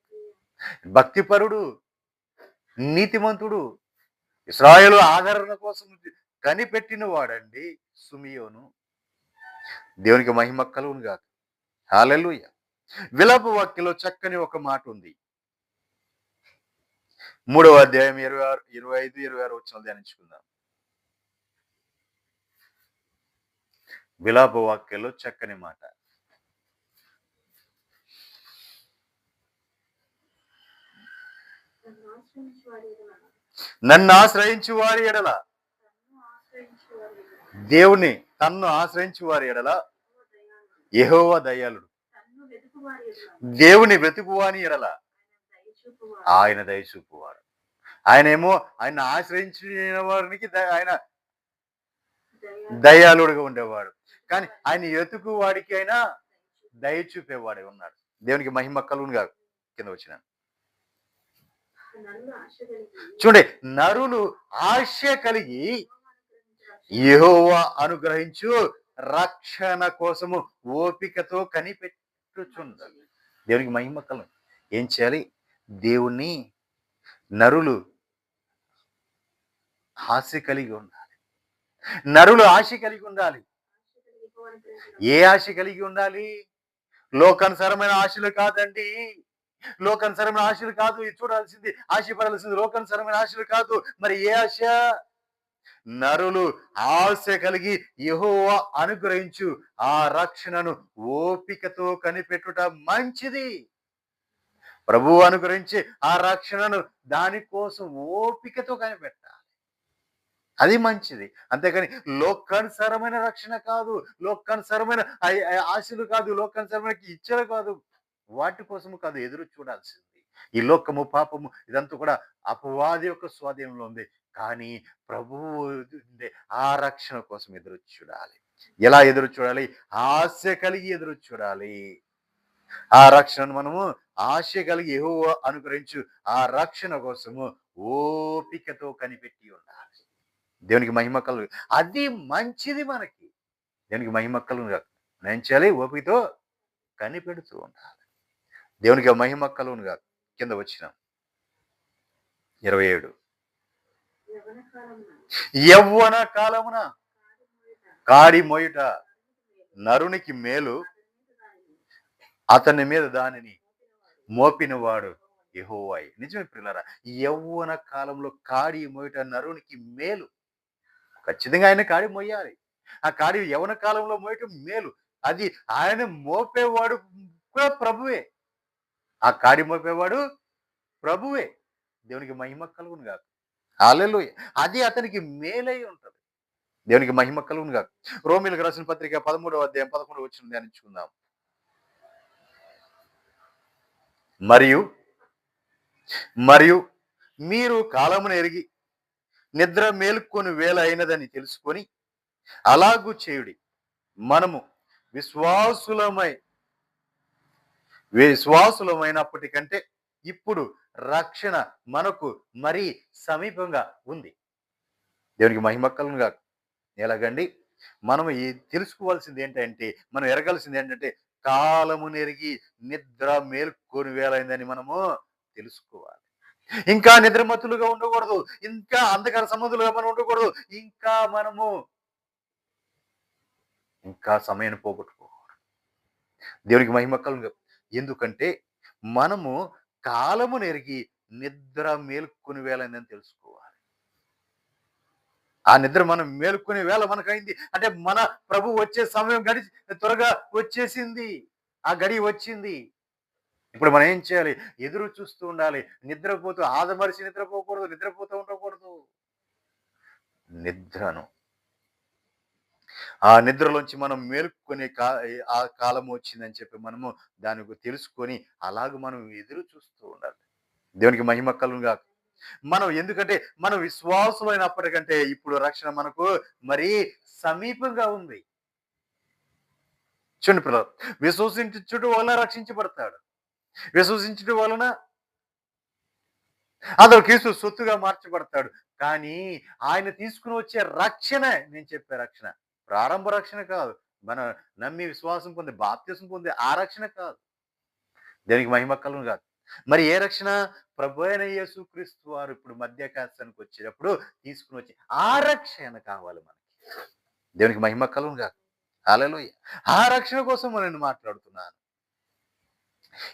భక్తిపరుడు, నీతిమంతుడు, ఇశ్రాయేలు ఆదరణ కోసం కనిపెట్టిన వాడండి సుమియోను. దేవునికి మహిమ కలుగునుగా. హల్లెలూయా. విలాప వాక్యంలో చక్కని ఒక మాట ఉంది. 3వ అధ్యాయం 26, 25, 26 వచనాలు ధ్యానించుకుందాం. విలాప వాక్యంలో చక్కని మాట. నన్ను ఆశ్రయించు వారి ఎడల, దేవుని తన్ను ఆశ్రయించు వారి ఎడల యెహోవా దయాళుడు, దేవుని వెతుకువాని ఎడల ఆయన దయచూపువాడు. ఆయనేమో ఆయన ఆశ్రయించిన వారికి ఆయన దయాళుడుగా ఉండేవాడు, కానీ ఆయన ఎతుకు వాడికి ఆయన దయ చూపేవాడే ఉన్నాడు. దేవునికి మహిమ కలుగునుగా. కింద వచ్చిన చూడండి, నరులు ఆశ కలిగి యెహోవా అనుగ్రహించు రక్షణ కోసము ఓపికతో కనిపెట్టుచుండాలి. దేవునికి మహిమ కలుగు. ఏం చేయాలి? దేవుణ్ణి నరులు ఆశ కలిగి ఉండాలి. నరులు ఆశ కలిగి ఉండాలి. ఏ ఆశ కలిగి ఉండాలి? లోకానుసారమైన ఆశలు కాదండి. లోకానుసారమైన ఆశలు కాదు. ఇది చూడాల్సింది, ఆశపడాల్సింది లోకానుసారమైన ఆశలు కాదు. మరి ఏ ఆశ? నరులు ఆశ కలిగి యెహోవా అనుగ్రహించు ఆ రక్షణను ఓపికతో కనిపెట్టుట మంచిది. ప్రభువు అనుగ్రహించి ఆ రక్షణను దానికోసం ఓపికతో కనిపెట్టాలి. అది మంచిది. అంతేకాని లోకానుసారమైన రక్షణ కాదు, లోకానుసారమైన ఆశలు కాదు, లోకానుసారమైన ఇచ్చలు కాదు, వాటి కోసము కాదు ఎదురు చూడాల్సింది. ఈ లోకము, పాపము ఇదంతా కూడా అపవాది యొక్క స్వాధీనంలో ఉంది. కానీ ప్రభువు ఆ రక్షణ కోసం ఎదురు చూడాలి. ఎలా ఎదురు చూడాలి? ఆశ కలిగి ఎదురు చూడాలి. ఆ రక్షణను మనము ఆశ కలిగి యెహోవా అనుగ్రహించు ఆ రక్షణ కోసము ఓపికతో కనిపెట్టి ఉండాలి. దేవునికి మహిమ కలుగు. అది మంచిది మనకి. దేవునికి మహిమ కలుగునుగా. ఏం చేయాలి? ఓపికతో కనిపెడుతూ ఉండాలి. దేవునికి మహిమ కలుగునుగా. కింద వచ్చిన 27 యవ్వన కాలమున కాడి మోయుట నరునికి మేలు, అతని మీద దానిని మోపినవాడు యెహోవాయే. నిజమే ప్రియులారా, యవ్వన కాలంలో కాడి మోయుట నరునికి మేలు. ఖచ్చితంగా ఆయన కాడి మోయాలి. ఆ కాడి యవ్వన కాలంలో మోయటం మేలు. అది ఆయన మోపేవాడు కూడా ప్రభువే. ఆ కాడి మోపేవాడు ప్రభువే. దేవునికి మహిమ కలుగునుగాక. హల్లెలూయా. అది అతనికి మేలై ఉంటది. దేవునికి మహిమ కలుగునుగాక. రోమీయులకు రాసిన పత్రిక 13వ అధ్యాయం 11వ వచనం ధ్యానించుకుందాం. మరియు మీరు కాలమును ఎరిగి నిద్ర మేలుకొని వేళ అయినదని తెలుసుకొని అలాగూ చేయుడి. మనము విశ్వాసులమైనప్పటికంటే ఇప్పుడు రక్షణ మనకు మరీ సమీపంగా ఉంది. దేవునికి మహిమ కలుగునుగాక. ఎలాగండి? మనం తెలుసుకోవాల్సింది ఏంటంటే, మనం ఎరగాల్సింది ఏంటంటే, కాలము నెరిగి నిద్ర మేల్కొని వేళైందని మనము తెలుసుకోవాలి. ఇంకా నిద్రమత్తులుగా ఉండకూడదు. ఇంకా అంధకార సంబంధులుగా మనం ఉండకూడదు. ఇంకా మనము ఇంకా సమయాన్ని పోగొట్టుకోకూడదు. దేవునికి మహిమ కలుగును. ఎందుకంటే మనము కాలమునెరిగి నిద్ర మేలుకొని వేళైందని తెలుసుకోవాలి. ఆ నిద్ర మనం మేలుకునే వేళ మనకయింది. అంటే మన ప్రభువు వచ్చే సమయం త్వరగా వచ్చేసింది. ఆ గడియ వచ్చింది. ఇప్పుడు మనం ఏం చేయాలి? ఎదురు చూస్తూ ఉండాలి. నిద్రపోతూ ఆదమరచి నిద్రపోకూడదు. నిద్రపోతూ ఉండకూడదు. నిద్రను ఆ నిద్రలోంచి మనం మేలుకునే ఆ కాలం వచ్చిందని చెప్పి మనము దానికి తెలుసుకొని అలాగ మనం ఎదురు చూస్తూ ఉండాలి. దేవునికి మహిమ కలుగునుగాక. మనం ఎందుకంటే మనం విశ్వాసులైనప్పటికంటే ఇప్పుడు రక్షణ మనకు మరి సమీపంగా ఉంది. చూడండి పిల్లలు, విశ్వసించుట వలన రక్షించబడతాడు. విశ్వసించుట వలన అతడు క్రీస్తు సొత్తుగా మార్చబడతాడు. కానీ ఆయన తీసుకుని వచ్చే రక్షణ, నేను చెప్పే రక్షణ ప్రారంభ రక్షణ కాదు. మన నమ్మి విశ్వాసం పొంది బాప్తిసం పొంది ఆ రక్షణ కాదు. దేనికి మహిమ కలుగును కాదు. మరి ఏ రక్షణ? ప్రభు అయిన యేసుక్రీస్తు వారు ఇప్పుడు మధ్యాకాశానికి వచ్చేటప్పుడు తీసుకుని వచ్చి ఆ రక్షణ కావాలి మనకి. దేవునికి మహిమ కలుగును కాదు. హల్లెలూయా. ఆ రక్షణ కోసం నేను మాట్లాడుతున్నాను.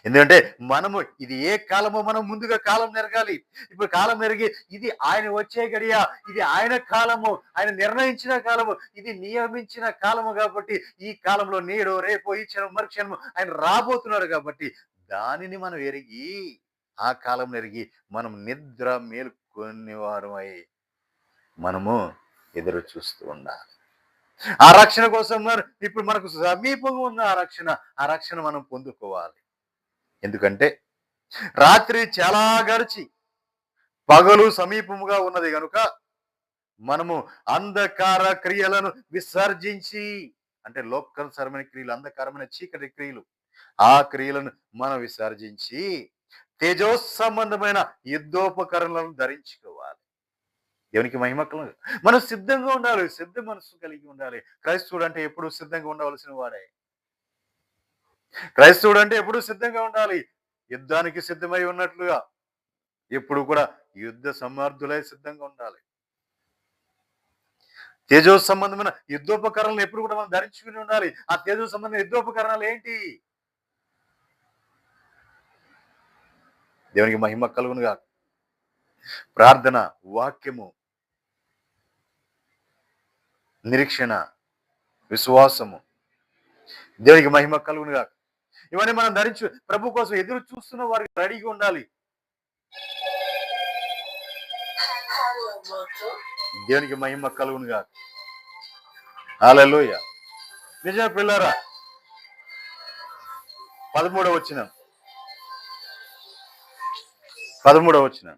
ఎందుకంటే మనము ఇది ఏ కాలమో మనం ముందుగా కాలం నెరగాలి. ఇప్పుడు కాలం నెరిగి ఇది ఆయన వచ్చే గడియ, ఇది ఆయన కాలము, ఆయన నిర్ణయించిన కాలము, ఇది నియమించిన కాలము కాబట్టి ఈ కాలంలో నేడు రేపు ఈ క్షణం మరుక్షణము ఆయన రాబోతున్నాడు కాబట్టి దానిని మనం ఎరిగి ఆ కాలం ఎరిగి మనం నిద్ర మేలుకొని వారమై మనము ఎదురు చూస్తూ ఉండాలి. ఆ రక్షణ కోసం ఇప్పుడు మనకు సమీపంగా ఉన్న ఆ రక్షణ మనం పొందుకోవాలి. ఎందుకంటే రాత్రి చాలా గడిచి పగలు సమీపముగా ఉన్నది గనుక మనము అంధకార క్రియలను విసర్జించి, అంటే లోకసరమైన క్రియలు, అంధకారమైన చీకటి క్రియలు, ఆ క్రియలను మనం విసర్జించి తేజో సంబంధమైన యుద్ధోపకరణలను ధరించుకోవాలి. దేవునికి మహిమకలు. మనం సిద్ధంగా ఉండాలి. సిద్ధ మనసు కలిగి ఉండాలి. క్రైస్తవుడు అంటే ఎప్పుడు సిద్ధంగా ఉండవలసిన వాడే. క్రైస్తవుడు అంటే ఎప్పుడు సిద్ధంగా ఉండాలి. యుద్ధానికి సిద్ధమై ఉన్నట్లుగా ఎప్పుడు కూడా యుద్ధ సమర్థులై సిద్ధంగా ఉండాలి. తేజో సంబంధమైన యుద్ధోపకరణలు ఎప్పుడు కూడా మనం ధరించుకుని ఉండాలి. ఆ తేజో సంబంధమైన యుద్ధోపకరణాలు ఏంటి? దేవునికి మహిమ కలుగునుగా. ప్రార్థన, వాక్యము, నిరీక్షణ, విశ్వాసము. దేవునికి మహిమ కలుగునుగా. ఇవన్నీ మనం ధరించు ప్రభు కోసం ఎదురు చూస్తున్న వారికి రెడీగా ఉండాలి. దేవునికి మహిమ కలుగునుగా. హల్లెలూయా. నిజమే పిల్లరా. 13వ వచనం. 13వ వచనం.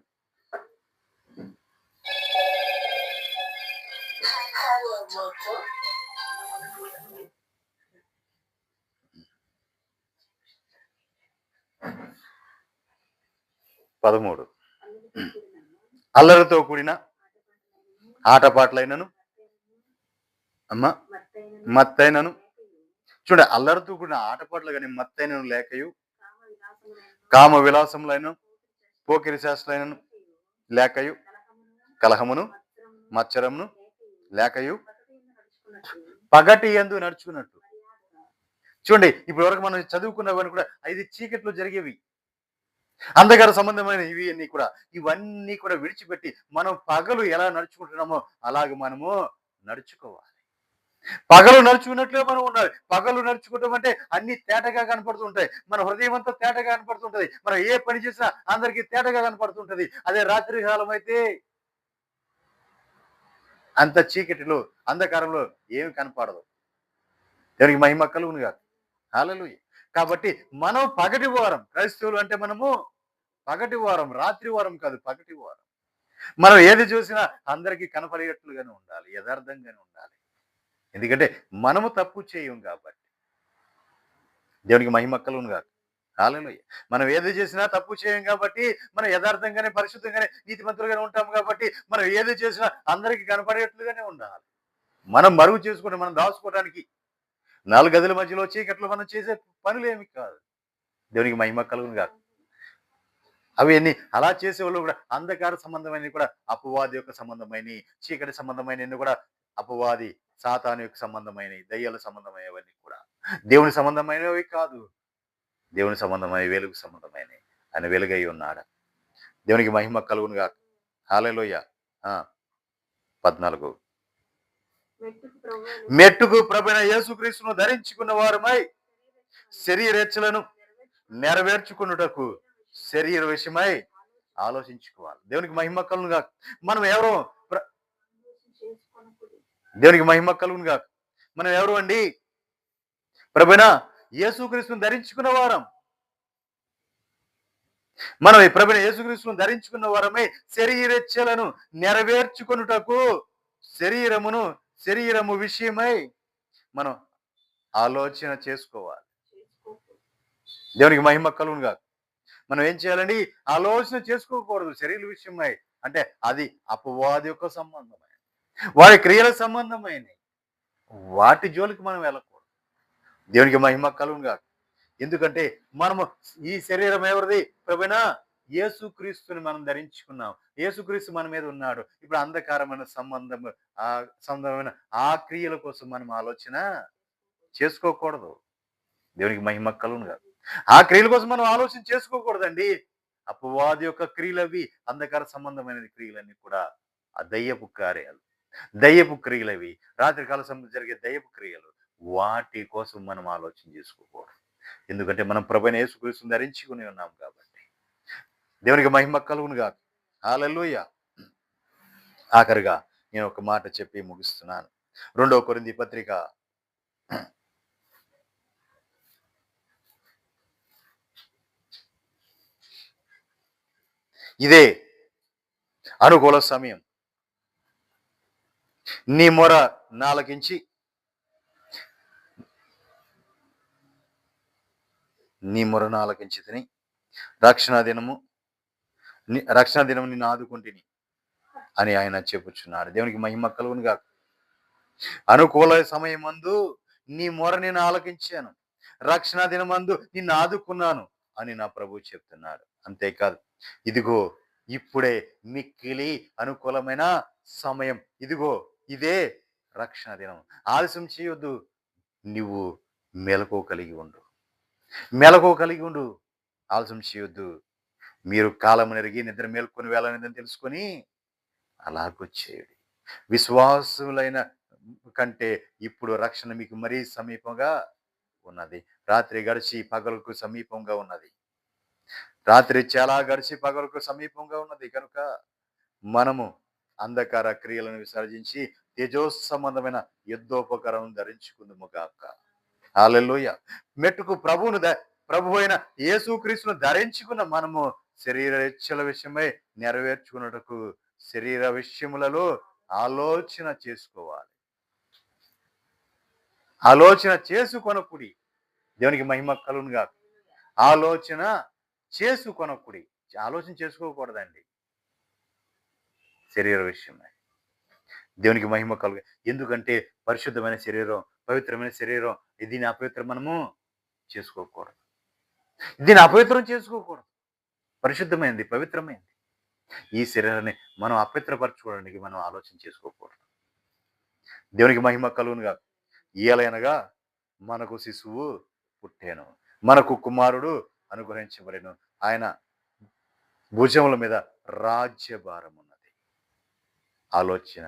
అల్లరితో కూడిన ఆటపాటలైనను అమ్మా మత్తైనను. చూడ, అల్లరితో కూడిన ఆటపాటలు కానీ మత్తైనను లేకయు, కామ విలాసములైన పోకిరి శాస్త్రులైనను లేకయు, కలహమును మచ్చరమును లేకయు, పగటి యందు నడుచుకున్నట్టు. చూడండి, ఇప్పటి వరకు మనం చదువుకున్నవన్నీ కూడా ఇది చీకట్లో జరిగేవి, అంధకార సంబంధమైన ఇవన్నీ కూడా విడిచిపెట్టి మనం పగలు ఎలా నడుచుకుంటున్నామో అలాగే మనము నడుచుకోవాలి. పగలు నడుచుకున్నట్లే మనం ఉండాలి. పగలు నడుచుకోవటం అంటే అన్ని తేటగా కనపడుతుంటాయి. మన హృదయం అంతా తేటగా కనపడుతుంటది. మనం ఏ పని చేసినా అందరికీ తేటగా కనపడుతుంటది. అదే రాత్రి కాలం అయితే అంత చీకటిలో, అంధకారంలో ఏమి కనపడదు. దేవునికి మహిమ కలుగునుగా. హల్లెలూయా. కాబట్టి మనం పగటి వారం, క్రైస్తవులు అంటే మనము పగటి వారం, రాత్రి వారం కాదు, పగటి వారం. మనం ఏది చూసినా అందరికీ కనపడేటట్లుగానే ఉండాలి, యథార్థంగానే ఉండాలి. ఎందుకంటే మనము తప్పు చేయం కాబట్టి. దేవునికి మహిమ కలుగునుగా. హల్లెలూయా. మనం ఏది చేసినా తప్పు చేయం కాబట్టి, మనం యథార్థంగానే, పరిశుద్ధంగానే, నీతిమంతులుగానే ఉంటాం కాబట్టి మనం ఏది చేసినా అందరికీ కనపడేట్లుగానే ఉండాలి. మనం మరుగు చేసుకుంటే మనం దాచుకోవడానికి 4 గదుల మధ్యలో చీకట్లో మనం చేసే పనులేమి కాదు. దేవునికి మహిమ కలుగును గాక. అవన్నీ అలా చేసేవాళ్ళు కూడా అంధకార సంబంధమైనవి కూడా అపవాది యొక్క సంబంధమైనవి, చీకటి సంబంధమైనవి కూడా అపవాది సాతాను యొక్క సంబంధమైనవి, దయ్యాల సంబంధమైనవన్నీ కూడా దేవుని సంబంధమైనవి కాదు. దేవుని సంబంధమైన వెలుగు సంబంధమైనవి. ఆయన వెలుగై ఉన్నాడు. దేవునికి మహిమ కలుగును గాక. హల్లెలూయా. 14 మెట్టుకు ప్రభువైన యేసుక్రీస్తును ధరించుకున్న వారమై శరీరేచ్ఛలను నెరవేర్చుకున్నటకు శరీర విషయమై ఆలోచించుకోవాలి. దేవునికి మహిమ కలుగును గాక. మనం ఎవరు? దేవునికి మహిమ కలుగును గాక. మనం ఎవరు అండి? ప్రభువైన యేసుక్రీస్తును ధరించుకున్న వారం. మనం ఈ ప్రభువైన యేసుక్రీస్తును ధరించుకున్న వారమై శరీరేచ్ఛలను నెరవేర్చుకొనుటకు శరీరము విషయమై మనం ఆలోచన చేసుకోవాలి. దేవునికి మహిమ కలుగును గాక. మనం ఏం చేయాలండి? ఆలోచన చేసుకోకూడదు శరీర విషయమై. అంటే అది అపవాది యొక్క సంబంధమైన, వాడి క్రియల సంబంధమైన వాటి జోలికి మనం వెళ్ళకూడదు. దేవునికి మహిమ కలుగును గాక. ఎందుకంటే మనము ఈ శరీరం ఎవరిది? ప్రభువైన యేసుక్రీస్తుని మనం ధరించుకున్నాం. యేసుక్రీస్తు మన మీద ఉన్నాడు. ఇప్పుడు అంధకారమైన సంబంధమైన ఆ క్రియల కోసం మనం ఆలోచన చేసుకోకూడదు. దేవునికి మహిమ కలుగును గాక. ఆ క్రియల కోసం మనం ఆలోచన చేసుకోకూడదండి. అపవాది యొక్క క్రియలు అవి, అంధకార సంబంధమైన క్రియలన్నీ కూడా ఆ దయ్యపు కార్యాలు, దయ్యపు క్రియలు అవి, రాత్రికాల సమయంలో జరిగే దయ్యపు క్రియలు. వాటి కోసం మనం ఆలోచన చేసుకోకూడదు. ఎందుకంటే మనం ప్రభువైన యేసుక్రీస్తుని ధరించుకుని ఉన్నాం కాబట్టి. దేవునికి మహిమ కలుగును గాక. హల్లెలూయా. ఆఖరిగా నేను ఒక మాట చెప్పి ముగిస్తున్నాను. 2 కొరింథీ పత్రిక 'ఇదే అనుకూల సమయం, నీ మొర నాలకించి తిని రక్షణ దినము నిన్ను ఆదుకుంటుని' అని ఆయన చెప్పుచున్నాడు. దేవునికి మహిమ కలుగును గాక. అనుకూల సమయమందు నీ మొర నేను ఆలకించాను, రక్షణ దినమందు నిన్ను ఆదుకున్నాను అని నా ప్రభువు చెప్తున్నాడు. అంతేకాదు, ఇదిగో ఇప్పుడే మిక్కిలి అనుకూలమైన సమయం, ఇదిగో ఇదే రక్షణ దినం. ఆలస్యం చేయొద్దు. నువ్వు మెలకువ కలిగి ఉండు. ఆలస్యం చేయొద్దు. మీరు కాలం నెరిగి నిద్ర మేల్కొని వెళ్ళనిదని తెలుసుకొని అలాగొచ్చేయండి. విశ్వాసులైన కంటే ఇప్పుడు రక్షణ మీకు మరీ సమీపంగా ఉన్నది. రాత్రి గడిచి పగలకు సమీపంగా ఉన్నది. రాత్రి చాలా గడిచి పగలకు సమీపంగా ఉన్నది. కనుక మనము అంధకార క్రియలను విసర్జించి తేజో సంబంధమైన యుద్ధోపకరం ధరించుకుందుము గాక. హల్లెలూయా. మెట్టుకు ప్రభు అయిన యేసుక్రీస్తును ధరించుకున్న మనము శరీర ఇచ్చల విషయమై నెరవేర్చుకున్నటకు శరీర విషయములలో ఆలోచన చేసుకోవాలి. ఆలోచన చేసుకొనకుడి. దేవునికి మహిమ కలుగును గాక. ఆలోచన చేసుకొనకుడి. ఆలోచన చేసుకోకూడదండి శరీర విషయమై. దేవునికి మహిమ కలుగు. ఎందుకంటే పరిశుద్ధమైన శరీరం, పవిత్రమైన శరీరం, దీన్ని అపవిత్రం మనము చేసుకోకూడదు. దీన్ని అపవిత్రం చేసుకోకూడదు. పరిశుద్ధమైనది, పవిత్రమైనది. ఈ శరీరాన్ని మనం అపవిత్రపరచుకోవడానికి మనం ఆలోచన చేసుకోకూడదు. దేవునికి మహిమ కలుగును గాక. ఏలయనగా మనకు శిశువు పుట్టెను, మనకు కుమారుడు అనుగ్రహించబడెను, ఆయన భుజముల మీద రాజ్యభారం ఉన్నది. ఆలోచన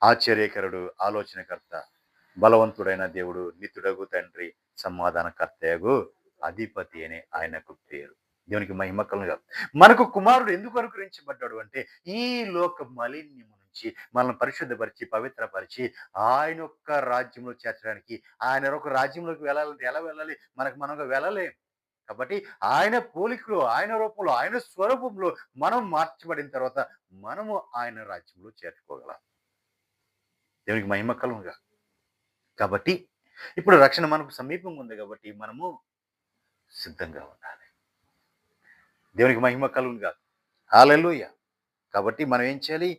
ఆశ్చర్యకరుడు, ఆలోచనకర్త, బలవంతుడైన దేవుడు, నిత్యుడగు తండ్రి, సమాధానకర్తయగు అధిపతి అని ఆయనకు పేరు. దేవునికి మహిమ కలుగును గాక. మనకు కుమారుడు ఎందుకు అనుగ్రహించబడ్డాడు అంటే ఈ లోక మాలిన్యము నుంచి మనల్ని పరిశుద్ధపరిచి, పవిత్రపరిచి ఆయన యొక్క రాజ్యంలో చేర్చడానికి. ఆయన యొక్క రాజ్యంలోకి వెళ్ళాలంటే ఎలా వెళ్ళాలి? మనగా వెళ్ళలేం. కాబట్టి ఆయన పోలికలో, ఆయన రూపంలో, ఆయన స్వరూపంలో మనం మార్చబడిన తర్వాత మనము ఆయన రాజ్యంలో చేర్చుకోగలం. దేవునికి మహిమ కలుగును గాక. కాబట్టి ఇప్పుడు రక్షణ మనకు సమీపంగా ఉంది కాబట్టి మనము సిద్ధంగా ఉండాలి. దేవునికి మహిమ కలుగును గాక. హల్లెలూయా. కాబట్టి మనం ఏం చేయాలి?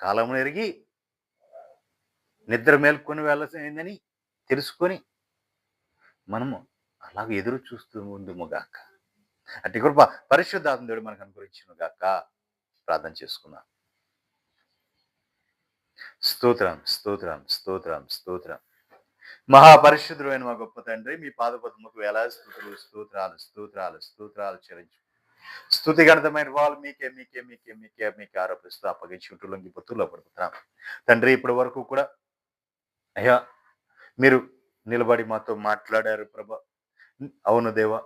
కాలమును ఎరిగి నిద్ర మేల్కొని వెళ్ళసిందని తెలుసుకొని మనము అలాగ ఎదురు చూస్తూ ఉందుము గాక. అట్టి కృప పరిశుద్ధాత్మ దేవుడు మనకు అనుగ్రహించును గాక. ప్రార్థన చేసుకుందాం. స్తోత్రం, స్తోత్రం, స్తోత్రం, స్తోత్రం. మహాపరిశుద్ధుడైన మా గొప్ప తండ్రి, మీ పాదపద్మకు వేలాది స్తుతులు, స్తోత్రాలు, స్తోత్రాలు, స్తోత్రాలు చెల్లించు. స్తుతి గణితమైన వాళ్ళు మీకే మీకే మీకే మీకే మీకే ఆరోపిస్తూ అప్పగించి ఉంటూ లొంగిపోతూ పడుతున్నాం. తండ్రి ఇప్పటి వరకు కూడా అయ్యా మీరు నిలబడి మాతో మాట్లాడారు ప్రభా. అవును దేవా,